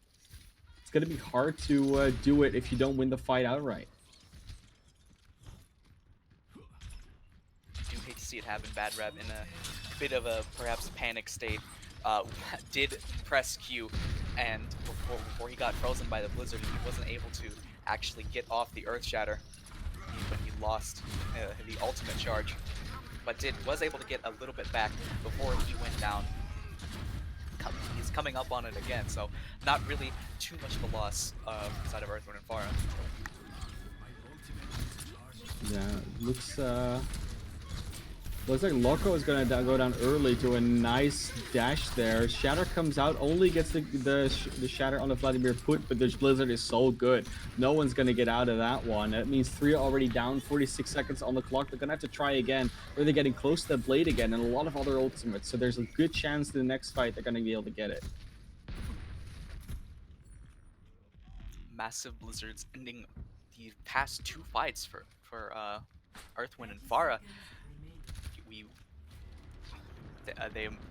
it's gonna be hard to do it if you don't win the fight outright. I do hate to see it happen. Bad Rep in a bit of a perhaps panic state did press Q, and before he got frozen by the Blizzard, he wasn't able to actually get off the Earth Shatter when he lost the ultimate charge, but was able to get a little bit back before he went down. He's coming up on it again, so not really too much of a loss inside of Earthwind and Pharah. Yeah, looks like Loco is gonna go down early to a nice dash there. Shatter comes out, only gets the Shatter on the Vladimir Put, but this Blizzard is so good. No one's gonna get out of that one. That means 3 already down, 46 seconds on the clock. They're gonna have to try again, or they're getting close to the Blade again, and a lot of other ultimates. So there's a good chance in the next fight they're gonna be able to get it. Massive Blizzards ending the past 2 fights for Earthwind and Pharah.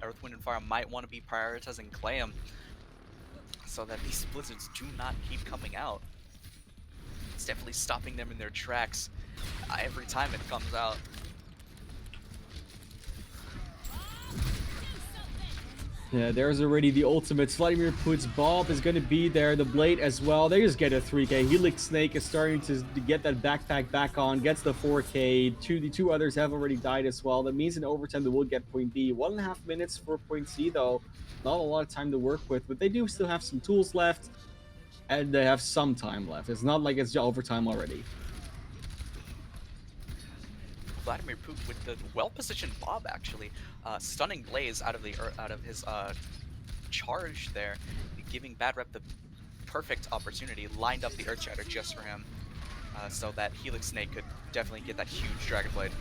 Earthwind and Pharah might want to be prioritizing Clam so that these Blizzards do not keep coming out. It's definitely stopping them in their tracks every time it comes out. Yeah, there's already the ultimates. Vladimir puts Bob is going to be there. The Blade as well. They just get a 3K. Helix Snake is starting to get that backpack back on. Gets the 4K. The two others have already died as well. That means in overtime they will get point B. 1.5 minutes for point C though. Not a lot of time to work with, but they do still have some tools left, and they have some time left. It's not like it's overtime already. Vladimir Putin with the well-positioned Bob actually, stunning Blaze out of his charge there, giving Bad Rep the perfect opportunity. Lined up the Earth Shatter just for him, so that Helix Snake could definitely get that huge Dragon Blade.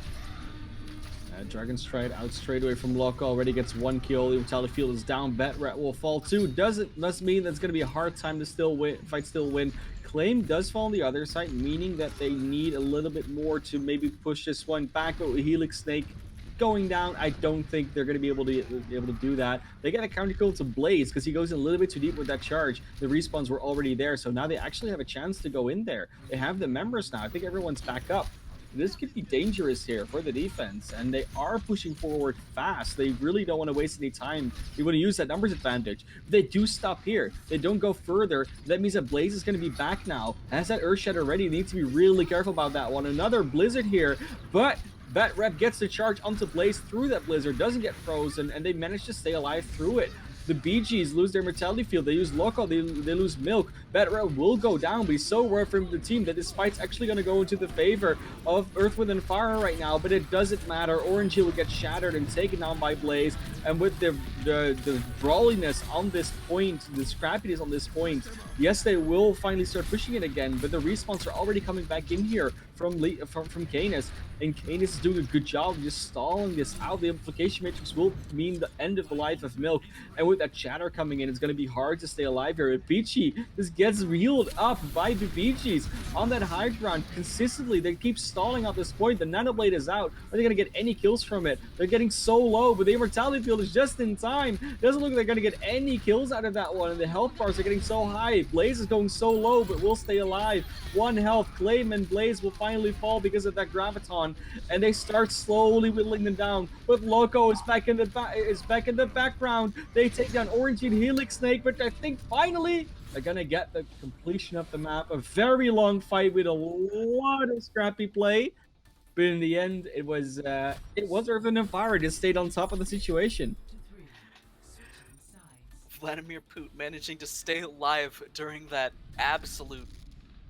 Dragon Stride out straight away from Loco. Already gets 1 kill. Immortality Field is down. Bet Rat will fall too. Must mean that's going to be a hard time to still win. Claim does fall on the other side, meaning that they need a little bit more to maybe push this one back. But with Helix Snake going down, I don't think they're going to be able to do that. They get a counter kill to Blaze because he goes in a little bit too deep with that charge. The respawns were already there, so now they actually have a chance to go in there. They have the members now. I think everyone's back up. This could be dangerous here for the defense, and they are pushing forward fast. They really don't want to waste any time. They want to use that numbers advantage. They do stop here. They don't go further. That means that Blaze is going to be back now. Has that Earth Shatter ready. They need to be really careful about that one. Another Blizzard here, but Bat Rep gets the charge onto Blaze through that Blizzard, doesn't get frozen, and they manage to stay alive through it. The BGs lose their mortality field. They use Loco. They lose Milk. Bat Rep will go down, but he's so rare from the team that this fight's actually going to go into the favor of Earth, Wind, and Pharah right now. But it doesn't matter. Orange Hill will get shattered and taken down by Blaze. And with the brawliness on this point, the scrappiness on this point, yes, they will finally start pushing it again. But the respawns are already coming back in here from Canis. And Canis is doing a good job of just stalling this out. The Implication Matrix will mean the end of the life of Milk. And with that chatter coming in, it's going to be hard to stay alive here. Bichi just gets healed up by the Bichis on that high ground consistently. They keep stalling at this point. The Nano Blade is out. Are they going to get any kills from it? They're getting so low, but the Immortality Field is just in time. Doesn't look like they're going to get any kills out of that one. And the health bars are getting so high. Blaze is going so low, but will stay alive. 1 health. Claim and Blaze will finally fall because of that Graviton, and they start slowly whittling them down. But Loco is back in the background. They take down Orange and Helix Snake, but I think finally they're gonna get the completion of the map. A very long fight with a lot of scrappy play, but in the end, it was Earth and Pharah just stayed on top of the situation. Vladimir Putin managing to stay alive during that absolute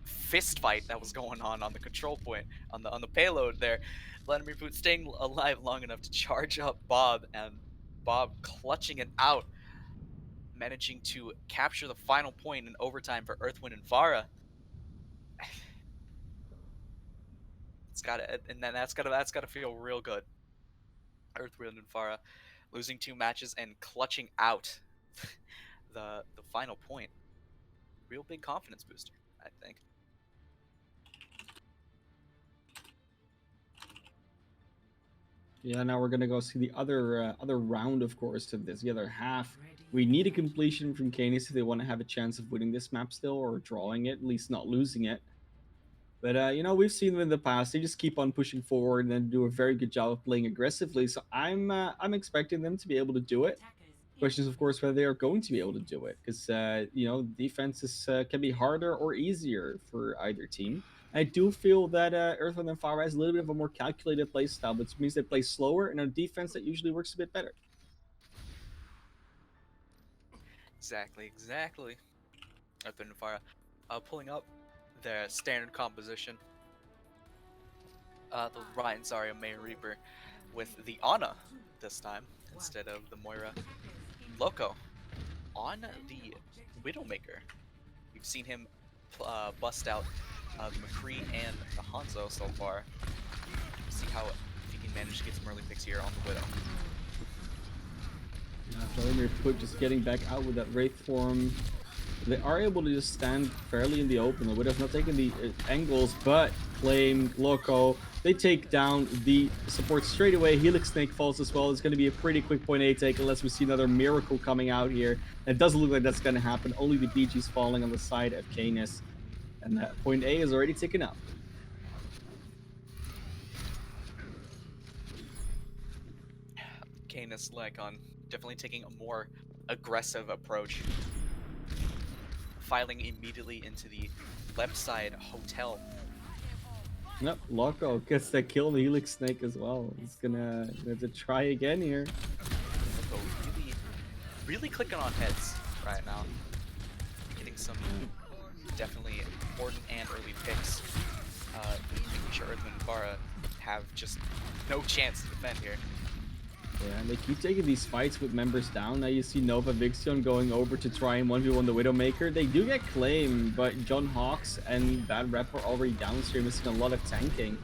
fist fight that was going on the control point on the payload there. Vladimir Putin staying alive long enough to charge up Bob, and Bob clutching it out, managing to capture the final point in overtime for Earth, Wind, and Pharah. It's gotta, and then that's gotta feel real good. Earth, Wind, and Pharah losing 2 matches and clutching out the final point. Real big confidence booster, I think. Yeah, now we're gonna go see the other round, of course, of this. The other half. We need a completion from Canis if they want to have a chance of winning this map still, or drawing it, at least not losing it. But we've seen them in the past. They just keep on pushing forward and do a very good job of playing aggressively. So I'm expecting them to be able to do it. Question is, of course, whether they are going to be able to do it, because defenses can be harder or easier for either team. I do feel that Earth and Pharah has a little bit of a more calculated play style, which means they play slower and a defense that usually works a bit better. Exactly. Earth, Wind, and Pharah pulling up their standard composition. The Ryan Zarya May Reaper with the Ana this time instead of the Moira. Loco on the Widowmaker. We've seen him bust out the McCree and the Hanzo so far. See how if he can manage to get some early picks here on the Widow. Vladimir Put just getting back out with that Wraith form. They are able to just stand fairly in the open. They would have not taken the angles, but Flame, Loco, they take down the support straight away. Helix Snake falls as well. It's going to be a pretty quick point A take unless we see another miracle coming out here. It doesn't look like that's going to happen. Only the BG's falling on the side of Canis. And that point A is already taken up. Canis Lycaon definitely taking a more aggressive approach, filing immediately into the left side hotel. Yep, Loco gets that kill on the Helix Snake as well. He's gonna have to try again here. Loco really, really clicking on heads right now. Getting some definitely important and early picks. Making sure Earthman and Pharah have just no chance to defend here. Yeah, and they keep taking these fights with members down. Now you see Nova Vixion going over to try and 1v1 the Widowmaker. They do get claim, but John Hawks and Bad Rep are already downstream, missing a lot of tanking.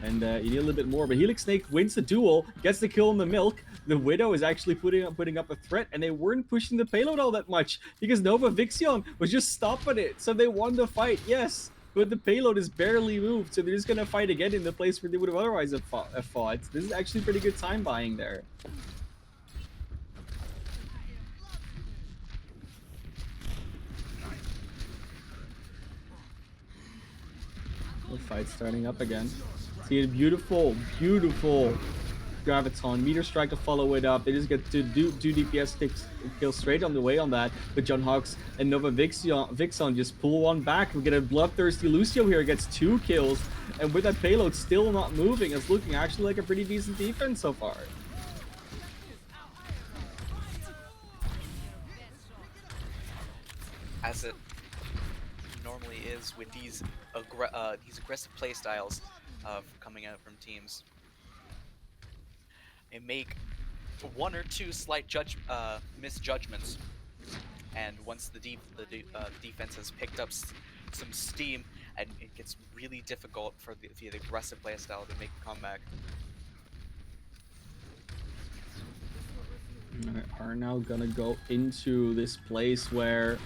And you need a little bit more, but Helix Snake wins the duel, gets the kill on the Milk. The Widow is actually putting up a threat, and they weren't pushing the payload all that much because Nova Vixion was just stopping it. So they won the fight, yes, but the payload is barely moved, so they're just gonna fight again in the place where they would have otherwise have fought. This is actually pretty good time buying there. The fight's starting up again. See a beautiful, beautiful Graviton. Meteor Strike to follow it up. They just get to do DPS kills straight on the way on that. But John Hawks and Nova Vixon just pull one back. We get a bloodthirsty Lucio here, gets 2 kills. And with that payload still not moving, it's looking actually like a pretty decent defense so far. As it normally is with these aggressive playstyles coming out from teams. They make 1 or 2 slight misjudgments, and once the defense has picked up some steam, and it gets really difficult for the aggressive playstyle to make a comeback. Are now gonna go into this place where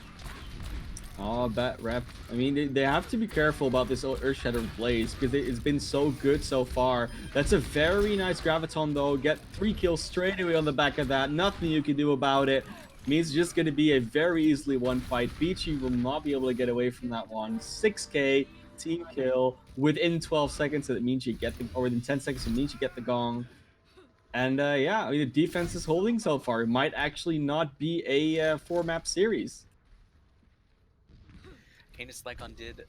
that rep. I mean, they have to be careful about this Earthshatter Blaze because it's been so good so far. That's a very nice Graviton though. Get 3 kills straight away on the back of that. Nothing you can do about it. Means it's just going to be a very easily one fight. Beachy will not be able to get away from that one. 6k team kill within 12 seconds. So that means you get the, or within 10 seconds, it means you get the gong. And yeah, I mean, the defense is holding so far. It might actually not be a 4-map series. Canis Lycaon did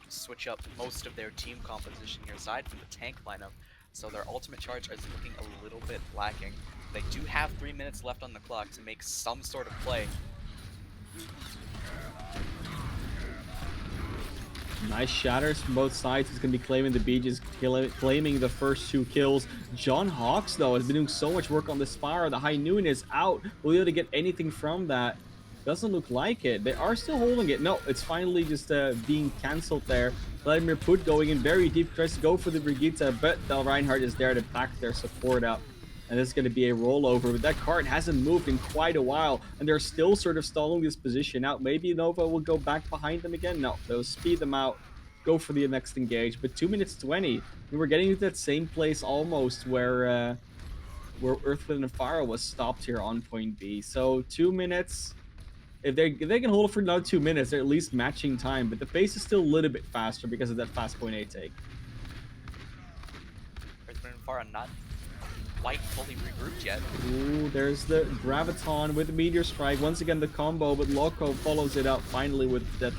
switch up most of their team composition here, aside from the tank lineup, so their ultimate charge is looking a little bit lacking. They do have 3 minutes left on the clock to make some sort of play. Nice shatters from both sides. He's going to be claiming the beaches, claiming the first 2 kills. John Hawks, though, has been doing so much work on this Pharah. The High Noon is out. Will be able to get anything from that? Doesn't look like it. They are still holding it. No, it's finally just being cancelled there. Vladimir Put going in very deep, tries to go for the Brigitte, but Del Reinhardt is there to back their support up. And this is going to be a rollover, but that card hasn't moved in quite a while, and they're still sort of stalling this position out. Maybe Nova will go back behind them again. No, they'll speed them out, go for the next engage. But 2 minutes 20, we were getting to that same place almost where Earthwind and Pharah was stopped here on point B. So 2 minutes. If they can hold it for another 2 minutes, they're at least matching time. But the pace is still a little bit faster because of that fast point A take. Earthwind and Pharah not quite fully regrouped yet. Ooh, there's the Graviton with the Meteor Strike. Once again, the combo, but Loco follows it up finally with that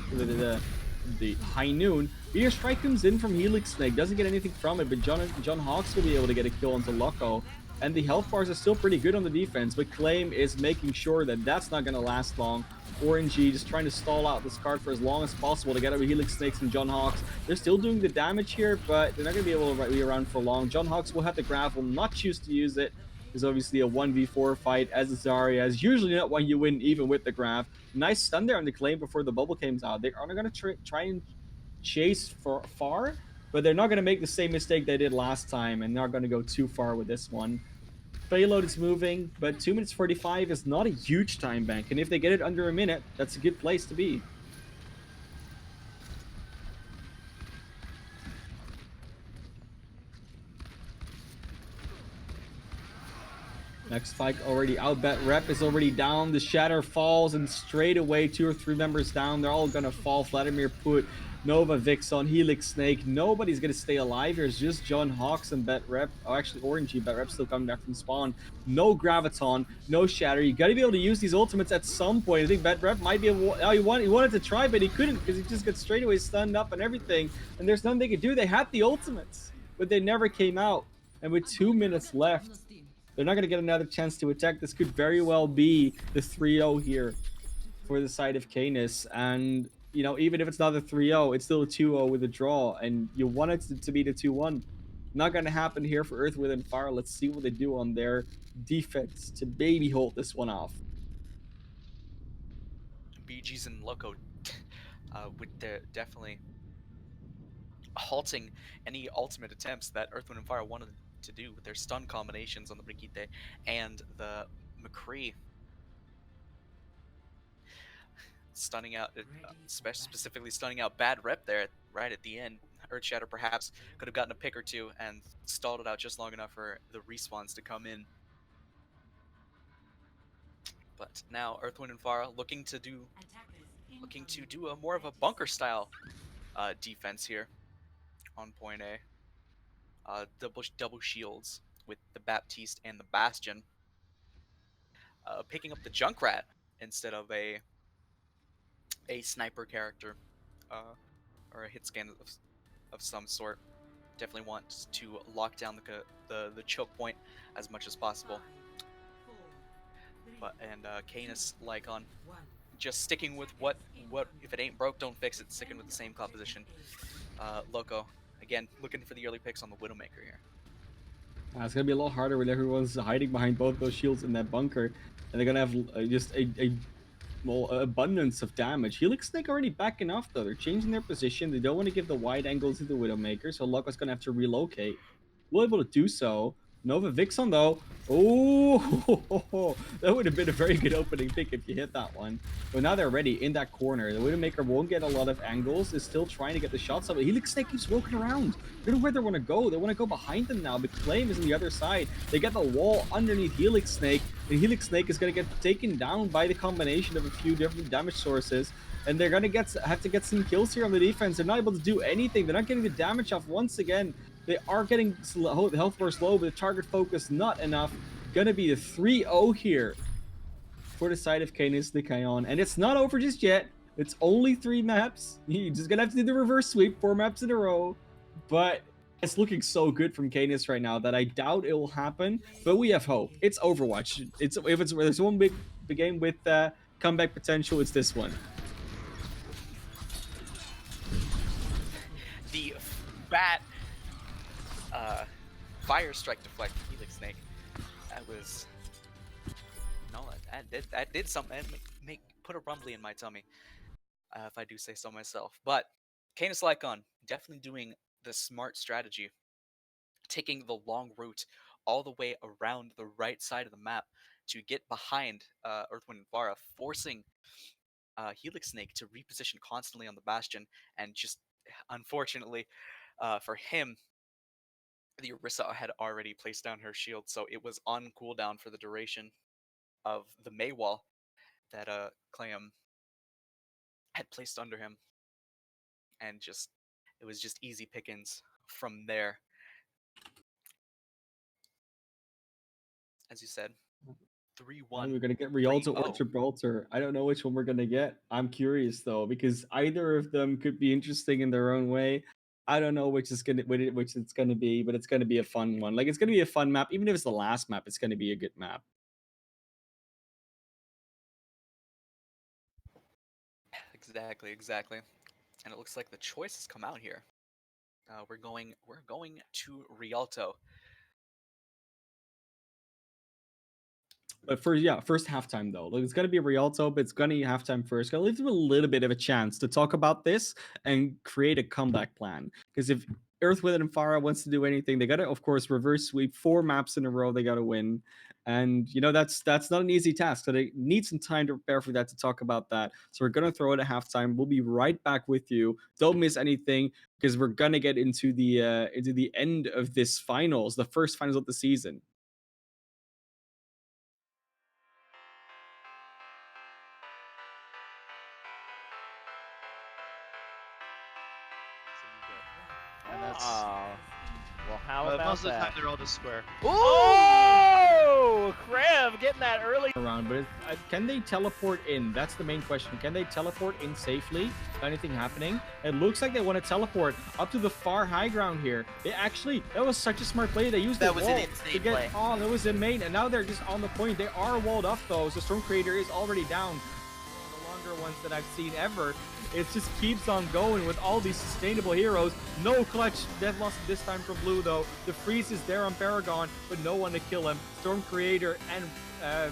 the High Noon. Meteor Strike comes in from Helix Snake, doesn't get anything from it, but John Hawks will be able to get a kill onto Loco. And the health bars are still pretty good on the defense, but Claim is making sure that that's not going to last long. Orangey just trying to stall out this card for as long as possible to get over Helix Snakes and John Hawks. They're still doing the damage here, but they're not going to be able to be around for long. John Hawks will have the grab, will not choose to use it. It's obviously a 1v4 fight as a Zarya, as usually not one you win even with the grab. Nice stun there on the Claim before the bubble comes out. They are going to try and chase far, but they're not going to make the same mistake they did last time and not going to go too far with this one. Payload is moving, but 2 minutes 45 is not a huge time bank, and if they get it under a minute, that's a good place to be. Next fight already out. Bet Rep is already down. The Shatter falls, and straight away 2 or 3 members down. They're all gonna fall. Vladimir Put Nova, Vixen, Helix Snake. Nobody's gonna stay alive here. It's just John Hawks and Bet Rep. Oh, actually, Orangey, Bet Rep still coming back from spawn. No Graviton, no Shatter. You gotta be able to use these ultimates at some point. I think Bet Rep might be able. Oh, he wanted to try, but he couldn't because he just got straight away stunned up and everything. And there's nothing they could do. They had the ultimates, but they never came out. And with 2 minutes left, they're not going to get another chance to attack. This could very well be the 3-0 here for the side of Canis. And, even if it's not a 3-0, it's still a 2-0 with a draw. And you want it to be the 2-1. Not going to happen here for Earth Within Fire. Let's see what they do on their defense to maybe hold this one off. BG's and Loco with definitely halting any ultimate attempts that Earth, Wind, and Fire wanted to do with their stun combinations on the Brigitte and the McCree stunning out, specifically stunning out Bad Rep there right at the end. Earthshatter perhaps could have gotten a pick or two and stalled it out just long enough for the respawns to come in. But now Earth, Wind, and Fire looking to do a more of a bunker style defense here on point A. Double shields with the Baptiste and the Bastion. Picking up the Junkrat instead of a sniper character or a hit scan of some sort. Definitely wants to lock down the choke point as much as possible. But Canis, Lycaon, just sticking with what if it ain't broke, don't fix it. Sticking with the same composition. Loco again looking for the early picks on the Widowmaker here. It's gonna be a lot harder when everyone's hiding behind both those shields in that bunker, and they're gonna have just a abundance of damage. Helix Snake already backing off though. They're changing their position. They don't want to give the wide angle to the Widowmaker, so Loco's gonna have to relocate. Will able to do so. Nova Vixen though. Oh, that would have been a very good opening pick if you hit that one. But now they're ready in that corner. The Widowmaker won't get a lot of angles. Is still trying to get the shots up. But Helix Snake keeps walking around. They don't know where they want to go. They want to go behind them now. But Claim is on the other side. They get the wall underneath Helix Snake. And Helix Snake is going to get taken down by the combination of a few different damage sources. And they're going to have to get some kills here on the defense. They're not able to do anything. They're not getting the damage off once again. They are getting the health bar slow, but the target focus not enough. Gonna be a 3-0 here for the side of Canis Lycaon. And it's not over just yet. It's only 3 maps. You're just gonna have to do the reverse sweep, 4 maps in a row. But it's looking so good from Canis right now that I doubt it will happen. But we have hope. It's Overwatch. There's one big game with comeback potential, it's this one. The bat fire strike deflect Helix Snake. That was that did something. Put a rumbly in my tummy, if I do say so myself. But Canis Lycon definitely doing the smart strategy, taking the long route all the way around the right side of the map to get behind Earth, Wind, and Pharah, forcing Helix Snake to reposition constantly on the Bastion, and just unfortunately for him, the Orisa had already placed down her shield, so it was on cooldown for the duration of the Mei wall that Clam had placed under him, and it was just easy pickings from there. As you said, 3-1. We're gonna get Rialto or Gibraltar. I don't know which one we're gonna get. I'm curious though, because either of them could be interesting in their own way. I don't know which it's gonna be, but it's gonna be a fun one. Like it's gonna be a fun map, even if it's the last map. It's gonna be a good map. Exactly. And it looks like the choice has come out here. We're going to Rialto. But first halftime though. Like, it's gonna be Rialto, but it's gonna be halftime first. Gonna leave them a little bit of a chance to talk about this and create a comeback plan. Because if Earth, Wind, and Pharah wants to do anything, they gotta, of course, reverse sweep 4 maps in a row. They gotta win, and that's not an easy task. So they need some time to prepare for that. To talk about that. So we're gonna throw it at halftime. We'll be right back with you. Don't miss anything because we're gonna get into the end of this finals, the first finals of the season. How about most of the that? time they're all just square. Oh! Krev getting that early. Around, but can they teleport in? That's the main question. Can they teleport in safely? Anything happening? It looks like they want to teleport up to the far high ground here. They actually, that was such a smart play. They used That the was wall an insane to get play. on. That was insane, and now they're just on the point. They are walled off though, so Storm Creator is already down. One of the longer ones that I've seen ever. It just keeps on going with all these sustainable heroes. No clutch death loss this time from Blue though. The freeze is there on Paragon, but no one to kill him. Storm Creator and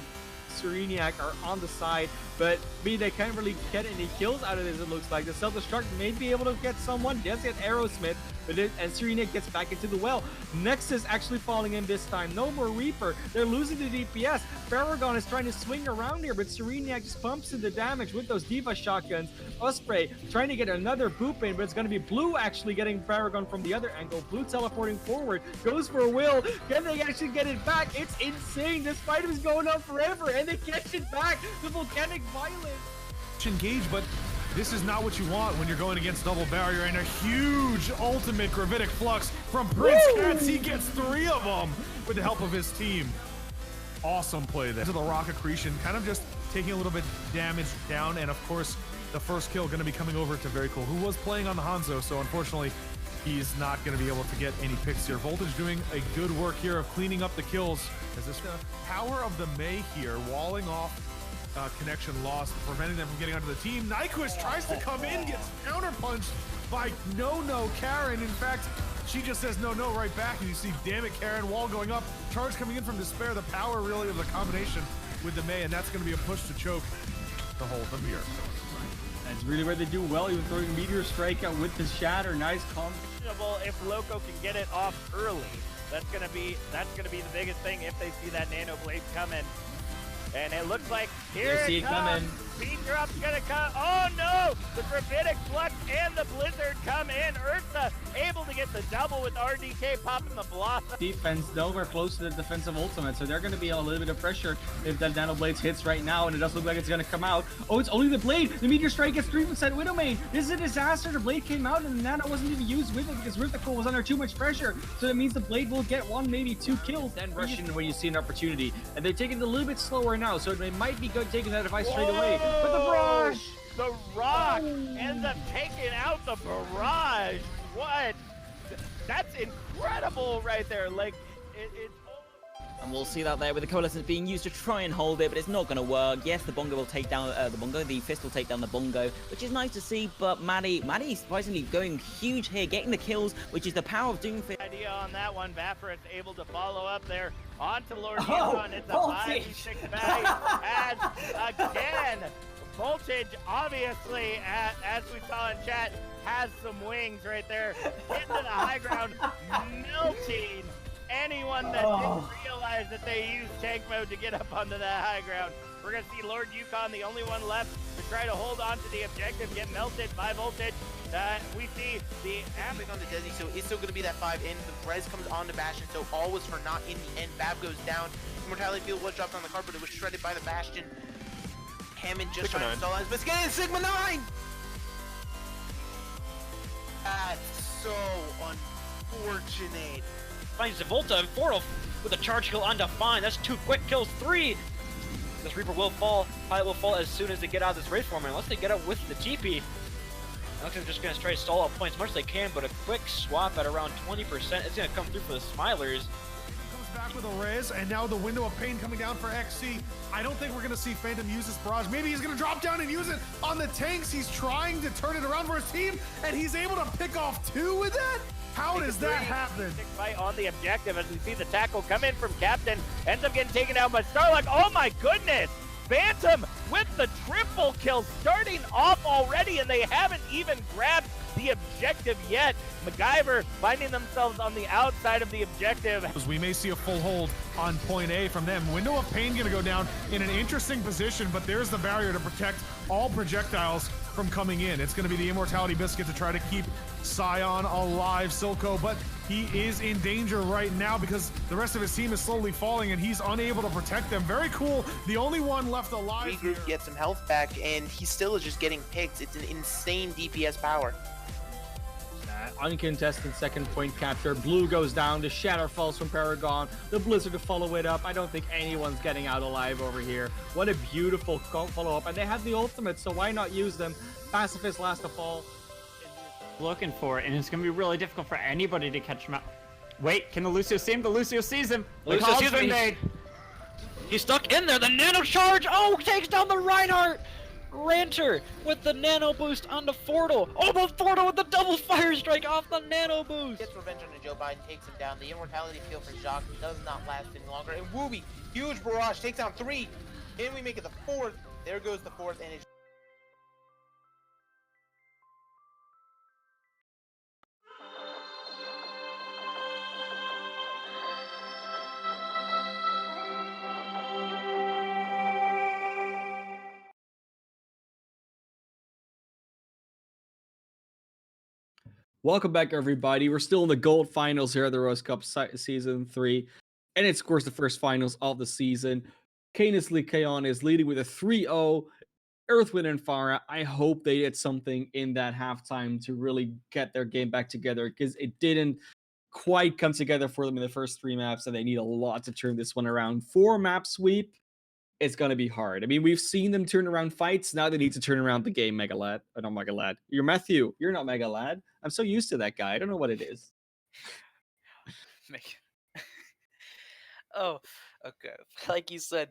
Sereniac are on the side, but they can't really get any kills out of this. It looks like the self-destruct may be able to get someone. Does get Aerosmith, but and Sereniac gets back into the well. Nexus actually falling in this time. No more Reaper. They're losing the DPS. Paragon is trying to swing around here, but Sereniac just pumps in the damage with those Diva shotguns. Osprey trying to get another boop in, but it's going to be Blue actually getting Paragon from the other angle. Blue teleporting forward, goes for a will. Can they actually get it back? It's insane. This fight is going on forever, and they catch it back. The volcanic violence. Engage, but this is not what you want when you're going against double barrier and a huge ultimate gravitic flux from Prince Cats. He gets 3 of them with the help of his team. Awesome play there. To the rock accretion, kind of just taking a little bit damage down, and of course the first kill going to be coming over to Very Cool, who was playing on the Hanzo, so unfortunately he's not going to be able to get any picks here. Voltage doing a good work here of cleaning up the kills as this power of the Mei here, walling off connection lost, preventing them from getting onto the team. Nyquist tries to come in, gets counterpunched by No Karen. In fact, she just says no right back, and you see, damn it, Karen, wall going up, charge coming in from Despair. The power really of the combination with the Mei, and that's going to be a push to choke to hold them here. That's really where they do well, even throwing Meteor Strike out with the Shatter. Nice combo. If Loco can get it off early, that's gonna be the biggest thing if they see that Nano Blade coming. And it looks like here it comes. Speed drop's gonna come. Oh no! The Gravitic Flux and the Blizzard come in. Ursa able to get the double with RDK popping the Blossom. Defense though, we're close to the defensive ultimate, so they're going to be on a little bit of pressure if that Nano Blades hits right now, and it does look like it's going to come out. Oh, it's only the Blade. The Meteor Strike gets 3% Widowmane. This is a disaster. The Blade came out and the Nano wasn't even used with it because Riftical was under too much pressure, so that means the Blade will get 1, maybe 2 kills and rush in when you see an opportunity. And they're taking it a little bit slower now, so it might be good taking that device straight away. But the Barrage! The Rock ends up taking out the Barrage. What? That's incredible right there. Like, it's... And we'll see that there with the Coalescence being used to try and hold it, but it's not going to work. Yes, the Bongo will take down the Fist will take down the Bongo, which is nice to see, but Maddie's surprisingly going huge here, getting the kills, which is the power of Doomfist. Idea on that one, Bafra is able to follow up there onto Lord Yukon. It's a 5v6 battle as again, Voltage obviously, as we saw in chat, has some wings right there, getting to the high ground, melting anyone that didn't realize that they used tank mode to get up onto that high ground. We're going to see Lord Yukon, the only one left to try to hold on to the objective, get melted by Voltage. We see the on the Desi, so it's still going to be that 5 in. The res comes on to Bastion, so all was for naught in the end. Bab goes down. Immortality Field was dropped on the card, but it was shredded by the Bastion. Hammond just trying to stall eyes, but getting Sigma 9! That's so unfortunate. Finds Volta and Fortal with a charge kill on Define. That's 2 quick kills, 3. This Reaper will fall. Pilot will fall as soon as they get out of this race form. Unless they get out with the TP. Looks like they're just going to try to stall out points as much as they can, but a quick swap at around 20%. It's going to come through for the Smilers. Comes back with a res, and now the Window of Pain coming down for XC. I don't think we're going to see Phantom use this barrage. Maybe he's going to drop down and use it on the tanks. He's trying to turn it around for his team, and he's able to pick off 2 with that? How does that happen? Fight on the objective as we see the tackle come in from Captain. Ends up getting taken down by Starlock. Oh my goodness! Phantom with the triple kill starting off already, and they haven't even grabbed the objective yet. MacGyver finding themselves on the outside of the objective. We may see a full hold on point A from them. Window of Pain gonna go down in an interesting position, but there's the barrier to protect all projectiles from coming in. It's gonna be the Immortality Biscuit to try to keep Scion alive, Silco, but he is in danger right now because the rest of his team is slowly falling and he's unable to protect them. Very cool. The only one left alive. Regroup, get some health back, and he still is just getting picked. It's an insane DPS power. uncontested second point capture. Blue goes down. The shatter falls from Paragon. The Blizzard to follow it up. I don't think anyone's getting out alive over here. What a beautiful follow up. And they have the ultimate, so why not use them? Pacifist last to fall. Looking for it, and it's going to be really difficult for anybody to catch him out. Wait, can the Lucio see him? The Lucio sees him. Lucio sees him. He's stuck in there. The nano charge. Oh, takes down the Reinhardt. Ranter with the nano boost on the Fortle. Oh, but Fortle with the double fire strike off the nano boost. Gets revenge on Joe Biden, takes him down. The immortality field for Jacques does not last any longer. And Wooby, huge barrage, takes down 3. Can we make it the 4th? There goes the 4th, and it's Welcome back, everybody. We're still in the gold finals here at the Rose Cup Season 3. And it's, of course, the first finals of the season. Canis Lycaon is leading with a 3-0. Earthwind and Pharah, I hope they did something in that halftime to really get their game back together, because it didn't quite come together for them in the first 3 maps, and they need a lot to turn this one around. 4-map sweep, it's going to be hard. I mean, we've seen them turn around fights. Now they need to turn around the game, Mega Lad. Oh, not Mega Lad. You're Matthew. You're not Mega Lad. I'm so used to that guy. I don't know what it is. Oh, okay. Like you said,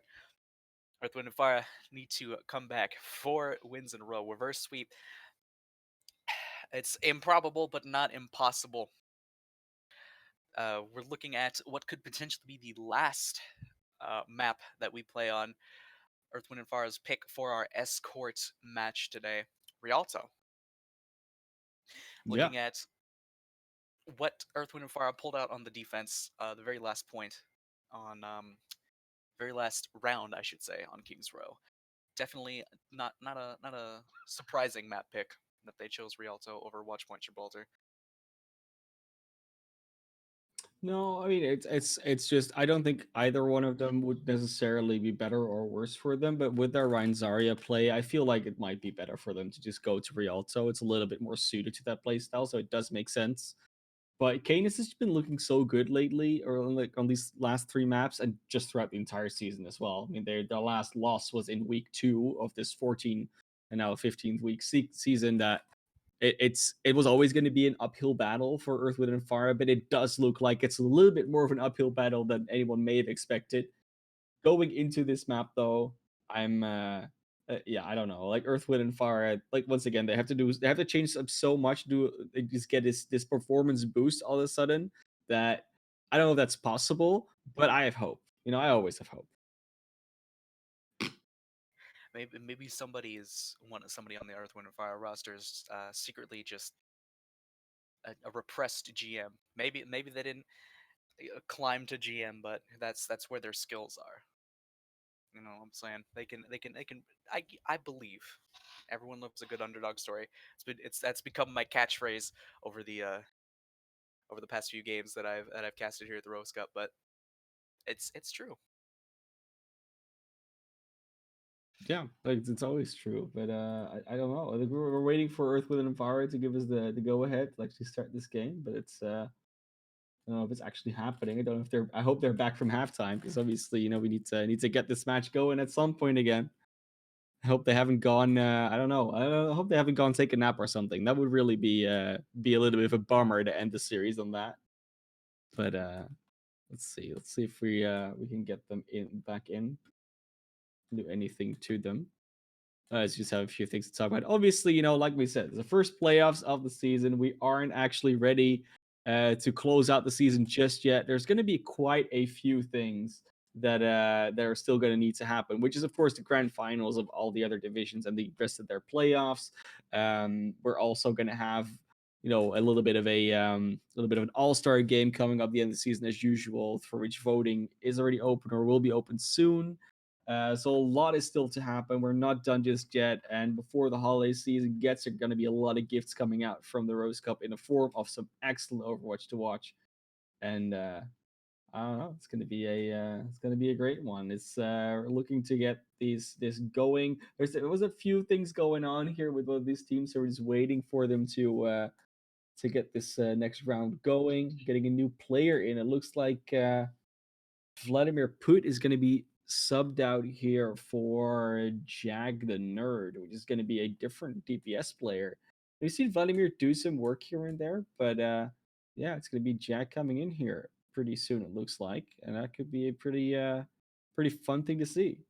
Earthwind and Pharah need to come back 4 wins in a row. Reverse sweep. It's improbable, but not impossible. We're looking at what could potentially be the last map that we play on Earthwind and Pharah's pick for our escort match today, Rialto. Looking at what Earthwind and Pharah pulled out on the defense, the very last point on very last round, I should say, on King's Row. Definitely not a surprising map pick that they chose Rialto over Watchpoint Gibraltar. No, I mean it's just I don't think either one of them would necessarily be better or worse for them, but with their Ryan Zarya play, I feel like it might be better for them to just go to Rialto. It's a little bit more suited to that play style, so it does make sense. But Canis has been looking so good lately, or like on these last 3 maps, and just throughout the entire season as well. I mean, their last loss was in week 2 of this 14 and now 15th week season. That it was always going to be an uphill battle for Earthwind and Pharah, but it does look like it's a little bit more of an uphill battle than anyone may have expected. Going into this map, though, I'm yeah, I don't know. Like Earthwind and Pharah, like once again, they have to change up so much to just get this performance boost all of a sudden that I don't know if that's possible, but I have hope. You know, I always have hope. Maybe somebody on the Earthwind and Fire roster is secretly just a repressed GM. Maybe they didn't climb to GM, but that's where their skills are. You know what I'm saying? They can. I believe. Everyone loves a good underdog story. That's become my catchphrase over the past few games that I've casted here at the Rose Cup, but it's true. Yeah, like it's always true, but I don't know. Like, we're waiting for Earthwind and Pharah to give us the go ahead to actually start this game, but it's I don't know if it's actually happening. I don't know if they're. I hope they're back from halftime, because obviously, you know, we need to get this match going at some point again. I hope they haven't gone. I don't know. I hope they haven't gone take a nap or something. That would really be a little bit of a bummer to end the series on that. But let's see. Let's see if we can get them back in. Do anything to them. Let's just have a few things to talk about. Obviously, you know, like we said, the first playoffs of the season. We aren't actually ready to close out the season just yet. There's going to be quite a few things that are still going to need to happen, which is, of course, the grand finals of all the other divisions and the rest of their playoffs. We're also going to have, you know, a little bit of an all-star game coming up at the end of the season as usual, for which voting is already open or will be open soon. So a lot is still to happen. We're not done just yet. And before the holiday season gets, there are going to be a lot of gifts coming out from the Rose Cup in the form of some excellent Overwatch to watch. And I don't know, it's going to be a great one. It's we're looking to get this going. There was a few things going on here with both these teams, so we're just waiting for them to to get this next round going. Getting a new player in. It looks like Vladimir Put is going to be subbed out here for Jag the Nerd, which is going to be a different DPS player. We've seen Vladimir do some work here and there, but yeah, it's going to be Jag coming in here pretty soon, it looks like, and that could be a pretty fun thing to see.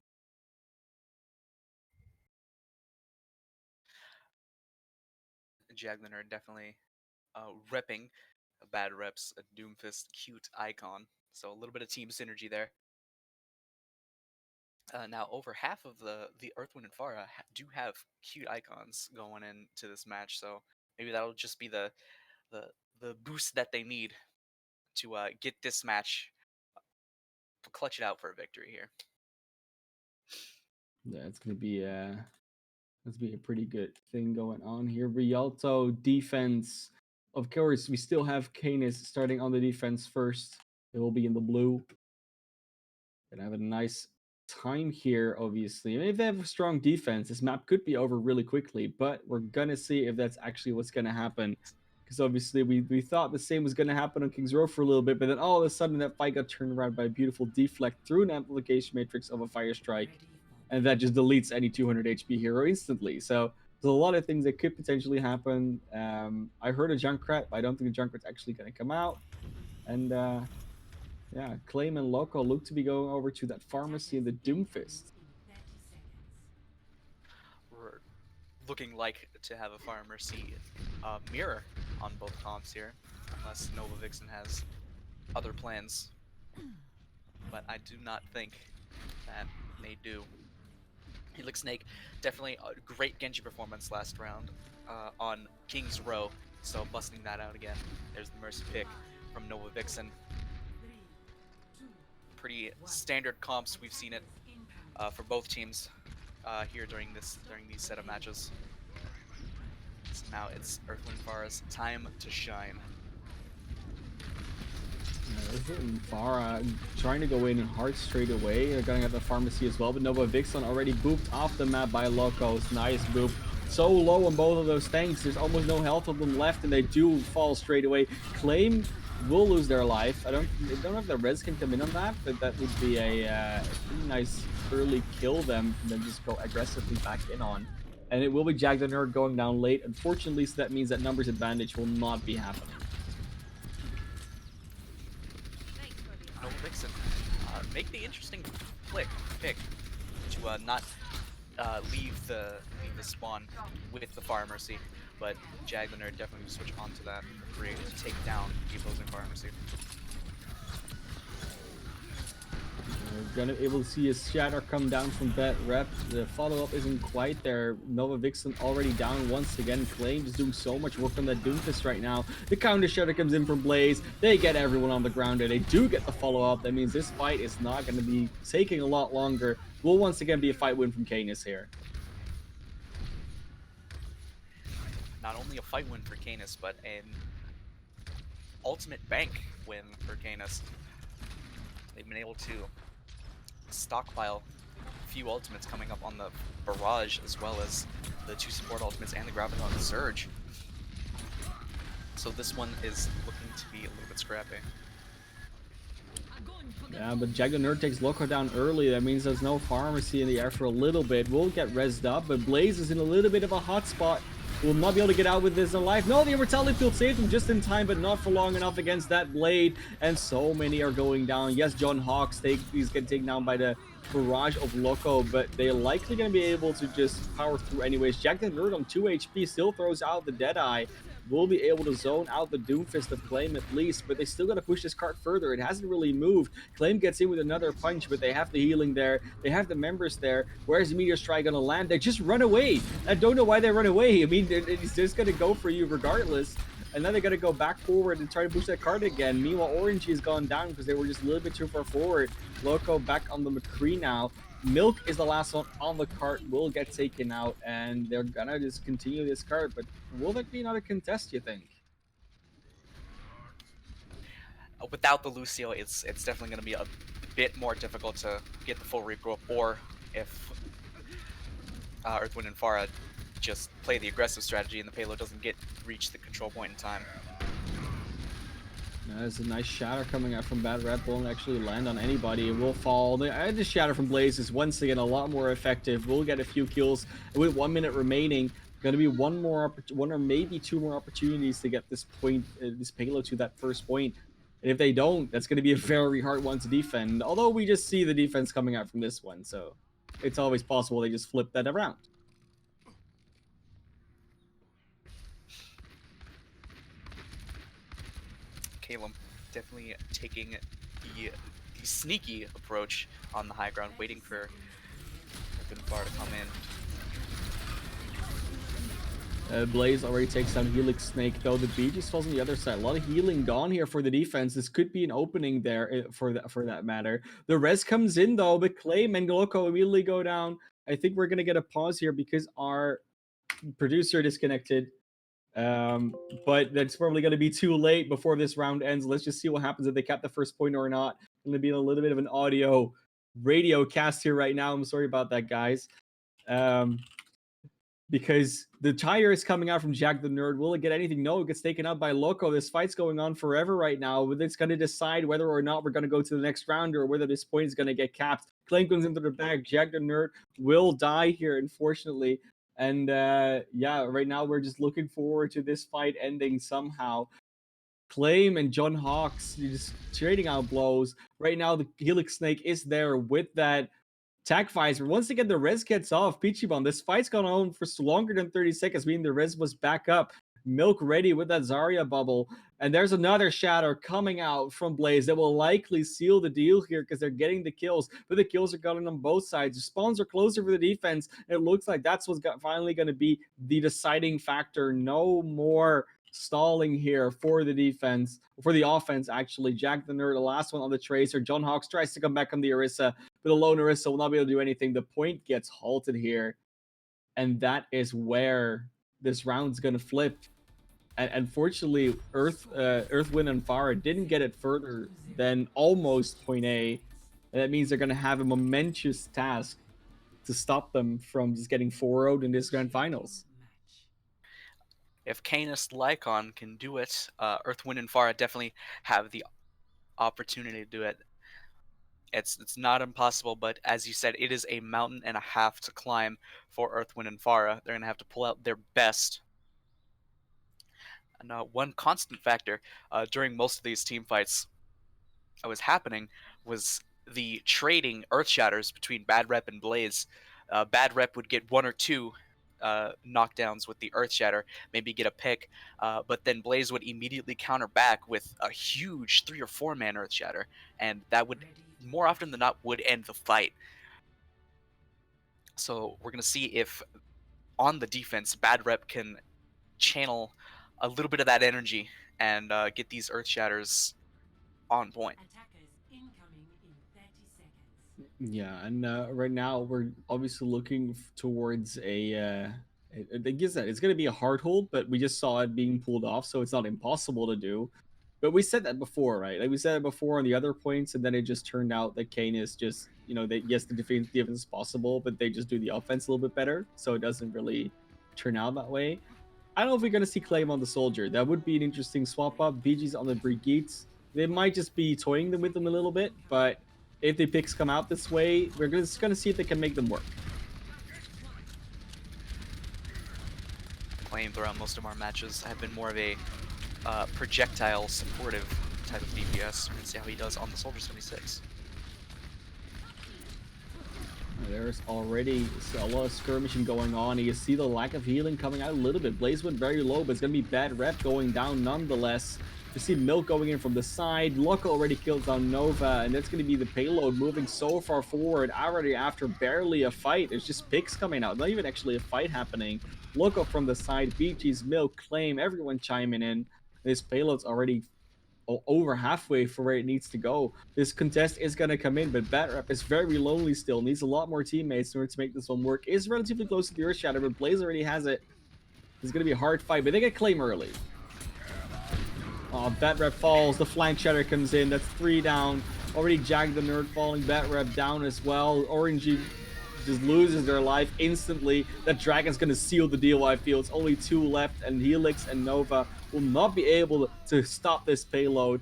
Jagman are definitely repping bad reps, a Doomfist cute icon. So a little bit of team synergy there. Now over half of the Earthwind and Pharah do have cute icons going into this match, so maybe that'll just be the boost that they need to get this match, clutch it out for a victory here. Yeah, it's gonna be a pretty good thing going on here. Rialto defense. Of course, we still have Canis starting on the defense first. It will be in the blue. Gonna have a nice time here, obviously. I mean, if they have a strong defense, this map could be over really quickly, but we're gonna see if that's actually what's gonna happen. Because obviously we thought the same was gonna happen on King's Row for a little bit, but then all of a sudden that fight got turned around by a beautiful deflect through an amplification matrix of a fire strike, and that just deletes any 200 HP hero instantly. So there's a lot of things that could potentially happen. I heard a Junkrat, but I don't think the Junkrat's actually gonna come out. And yeah, Claim and Loco look to be going over to that pharmacy in the Doomfist. We're looking like to have a pharmacy mirror on both comps here, unless Nova Vixen has other plans. But I do not think that they do. Helix Snake, definitely a great Genji performance last round on King's Row, so busting that out again. There's the Mercy pick from Nova Vixen. Pretty standard comps. We've seen it for both teams here during these set of matches. So now it's Earthwind Pharah's time to shine. Earthwind Pharah trying to go in hard straight away. They're going at the pharmacy as well, but Nova Vixen already booped off the map by Locos. Nice boop. So low on both of those tanks. There's almost no health of them left, and they do fall straight away. Claim will lose their life. I don't know if the res can come in on that, but that would be a pretty nice early kill them, and then just go aggressively back in on. And it will be Jag the Nerd going down late. Unfortunately, so that means that numbers advantage will not be happening. Nova Vixen make the interesting pick to not leave the spawn with the Pharmacy, but Jag the Nerd definitely will switch onto that rig to take down the opposing Pharmacy. We're gonna be able to see his shatter come down from that rep. The follow-up isn't quite there. Nova Vixen already down once again. Claim is doing so much work on that Doomfist right now. The counter shatter comes in from Blaze. They get everyone on the ground, and they do get the follow-up. That means this fight is not going to be taking a lot longer. Will once again be a fight win from Canis here. Not only a fight win for Canis, but an ultimate bank win for Canis. They've been able to stockpile a few ultimates coming up on the barrage, as well as the 2 support ultimates and the Graviton Surge. So this one is looking to be a little bit scrappy. Yeah, but Jag the Nerd takes Loco down early. That means there's no pharmacy in the air for a little bit. We'll get rezzed up, but Blaze is in a little bit of a hot spot. Will not be able to get out with this alive. No, the Immortality Field saved him just in time, but not for long enough against that Blade. And so many are going down. Yes, John Hawks, he's getting taken down by the barrage of Loco, but they're likely going to be able to just power through anyways. Jag the Nerd on 2 HP still throws out the Deadeye. Will be able to zone out the Doomfist of Claim at least, but they still got to push this card further. It hasn't really moved. Claim gets in with another punch, but they have the healing there. They have the members there. Where's the Meteor Strike going to land? They just run away. I don't know why they run away. I mean, it's just going to go for you regardless. And then they got to go back forward and try to push that card again. Meanwhile, Orangey has gone down because they were just a little bit too far forward. Loco back on the McCree now. Milk is the last one on the cart, will get taken out, and they're gonna just continue this cart, but will that be another contest, you think? Without the Lucio, it's definitely going to be a bit more difficult to get the full regroup, or if Earthwind and Pharah just play the aggressive strategy and the payload doesn't reach the control point in time. There's a nice shatter coming out from Bad Rep. Won't actually land on anybody. It will fall. The shatter from Blaze is once again a lot more effective. We'll get a few kills. And with 1 minute remaining, going to be one or maybe two more opportunities to get this payload to that first point. And if they don't, that's going to be a very hard one to defend. Although we just see the defense coming out from this one, so it's always possible they just flip that around. Caleb definitely taking the sneaky approach on the high ground, waiting for Pharah to come in. Blaze already takes down Helix Snake, though the BG's falls on the other side. A lot of healing gone here for the defense. This could be an opening there for that matter. The res comes in though, but Claim and Loco immediately go down. I think we're gonna get a pause here because our producer disconnected. But that's probably going to be too late before this round ends. Let's just see what happens if they cap the first point or not. Going to be a little bit of an audio radio cast here right now. I'm sorry about that, guys. Because the tire is coming out from Jack the Nerd. Will it get anything? No, it gets taken out by Loco. This fight's going on forever right now. It's going to decide whether or not we're going to go to the next round or whether this point is going to get capped. Claim comes into the back. Jack the Nerd will die here, unfortunately. And yeah, right now we're just looking forward to this fight ending somehow. Claim and John Hawks just trading out blows. Right now, the Helix Snake is there with that Tag Visor. Once again, the res gets off. Peachy Bomb. This fight's gone on for longer than 30 seconds, meaning the res was back up. Milk ready with that Zarya bubble. And there's another shatter coming out from Blaze that will likely seal the deal here because they're getting the kills. But the kills are going on both sides. The spawns are closer for the defense. It looks like that's what's finally going to be the deciding factor. No more stalling here for the defense, for the offense, actually. Jack the Nerd, the last one on the Tracer. John Hawks tries to come back on the Orisa, but alone Orisa will not be able to do anything. The point gets halted here. And that is where this round's going to flip. And unfortunately, Earth, Wind, and Pharah didn't get it further than almost point A. And that means they're going to have a momentous task to stop them from just getting 4-0'd in this grand finals. If Canis Lycaon can do it, Earth, Wind, and Pharah definitely have the opportunity to do it. It's not impossible, but as you said, it is a mountain and a half to climb for Earth, Wind, and Pharah. They're going to have to pull out their best. And one constant factor during most of these team fights that was happening was the trading Earth Shatters between Bad Rep and Blaze. Bad Rep would get 1 or 2 knockdowns with the Earth Shatter, maybe get a pick, but then Blaze would immediately counter back with a huge 3 or 4 man Earth Shatter, and that would more often than not would end the fight. So we're going to see if on the defense Bad Rep can channel a little bit of that energy and get these Earth Shatters on point. Yeah, and right now we're obviously looking towards a. I guess that it's going to be a hard hold, but we just saw it being pulled off, so it's not impossible to do. But we said that before, right? Like we said it before on the other points, and then it just turned out that Canis just, yes, the defense is possible, but they just do the offense a little bit better, so it doesn't really turn out that way. I don't know if we're going to see Claim on the Soldier. That would be an interesting swap up. BG's on the Brigitte. They might just be toying with them a little bit, but if the picks come out this way, we're just going to see if they can make them work. Claim throughout most of our matches have been more of a projectile supportive type of DPS. We're going to see how he does on the Soldier 76. There's already a lot of skirmishing going on. You see the lack of healing coming out a little bit. Blaze went very low, but it's going to be Bad Rep going down nonetheless. You see Milk going in from the side. Loco already killed down Nova, and that's going to be the payload moving so far forward already after barely a fight. There's just picks coming out. Not even actually a fight happening. Loco from the side. BG's Milk, Claim, everyone chiming in. This payload's already over halfway for where it needs to go. This contest is going to come in, but Bad Rep is very lonely still. Needs a lot more teammates in order to make this one work. Is relatively close to the Earth Shatter, but Blaze already has it. It's going to be a hard fight, but they get Claim early. Bad Rep falls. The flank Shatter comes in. That's 3 down. Already Jack the Nerd falling. Bad Rep down as well. Orangey just loses their life instantly. That Dragon's going to seal the deal, I feel. It's only 2 left, and Helix and Nova will not be able to stop this payload.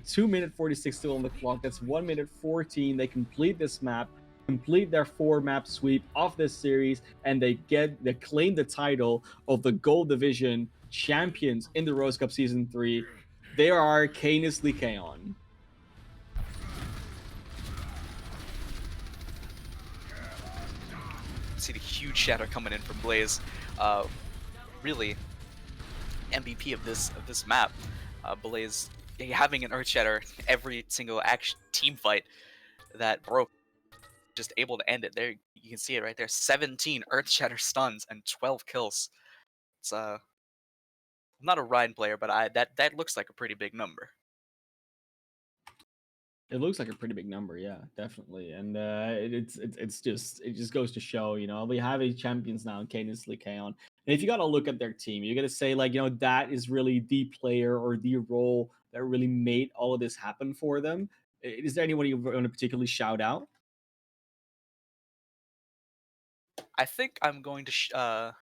2 minute 46 still on the clock. That's 1 minute 14. They complete this map, complete their 4 map sweep of this series, and they claim the title of the Gold Division champions in the Rose Cup Season 3. They are Canis Lycaon. See the huge shatter coming in from Blaze. Really, MVP of this map. Blaze having an Earth Shatter every single team fight that broke, just able to end it. There, you can see it right there. 17 Earth Shatter stuns and 12 kills. It's I'm not a Ryan player, but that looks like a pretty big number. It looks like a pretty big number, yeah, definitely, and it just goes to show, we have a champions now in Canis Lycaon, and if you got to look at their team, you got to say like, that is really the player or the role that really made all of this happen for them. Is there anyone you want to particularly shout out? I think I'm going to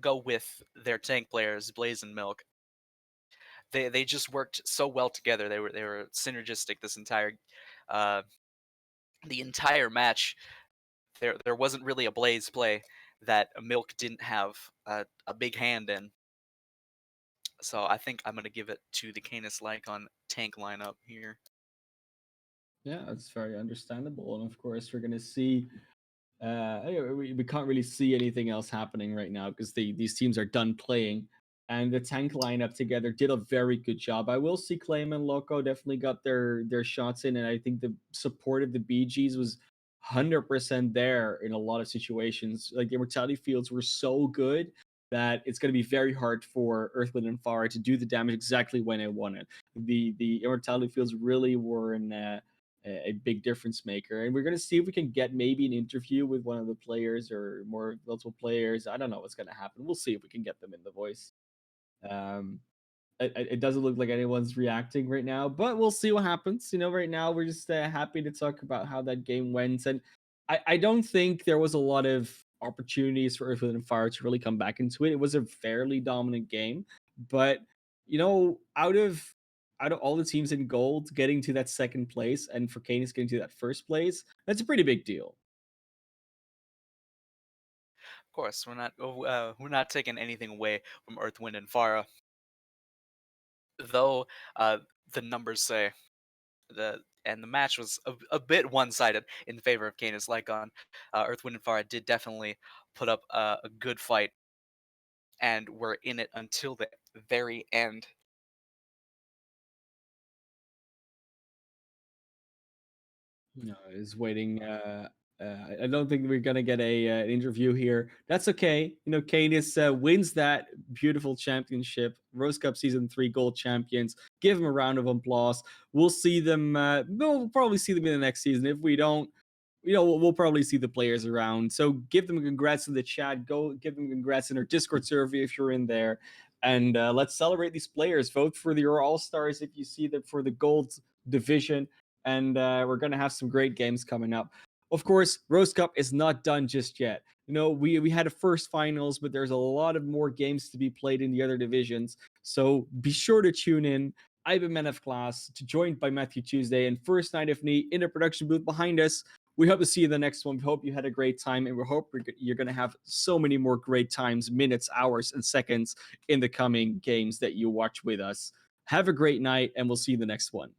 go with their tank players, Blaze and Milk. They just worked so well together. They were synergistic this entire the entire match. There wasn't really a Blaze play that Milk didn't have a big hand in. So I think I'm gonna give it to the Canis Lycon tank lineup here. Yeah, that's very understandable, and of course we're gonna see. We can't really see anything else happening right now because these teams are done playing, and the tank lineup together did a very good job. I will see Claim and Loco definitely got their shots in, and I think the support of the BGs was 100% there in a lot of situations. Like the immortality fields were so good that it's going to be very hard for Earthwind and Pharah to do the damage exactly when they want it. The immortality fields really were in a big difference maker, and we're going to see if we can get maybe an interview with one of the players or more multiple players. I don't know what's going to happen. We'll see if we can get them in the voice. um it doesn't look like anyone's reacting right now, but we'll see what happens. Right now we're just happy to talk about how that game went, and I don't think there was a lot of opportunities for Earth, Wind, and Fire to really come back into it. It was a fairly dominant game, but out of all the teams in gold getting to that second place, and for Canis getting to that first place, that's a pretty big deal. Of course, we're not taking anything away from Earth, Wind, and Pharah, though the numbers say the match was a bit one-sided in favor of Canis Lycon. Earth, Wind, and Pharah did definitely put up a good fight and were in it until the very end. No, is waiting. I don't think we're gonna get an interview here. That's okay. Canis wins that beautiful championship, Rose Cup Season 3 Gold champions. Give them a round of applause. We'll see them. We'll probably see them in the next season. If we don't, we'll probably see the players around. So give them congrats in the chat. Go give them congrats in our Discord server if you're in there. And let's celebrate these players. Vote for your All Stars if you see them for the Gold division. And we're gonna have some great games coming up. Of course, Rose Cup is not done just yet. We had a first finals, but there's a lot of more games to be played in the other divisions. So be sure to tune in. I've been Men of Class, joined by Matthew Tuesday and First Night of Knee in the production booth behind us. We hope to see you in the next one. We hope you had a great time, and we hope you're going to have so many more great times, minutes, hours, and seconds in the coming games that you watch with us. Have a great night, and we'll see you in the next one.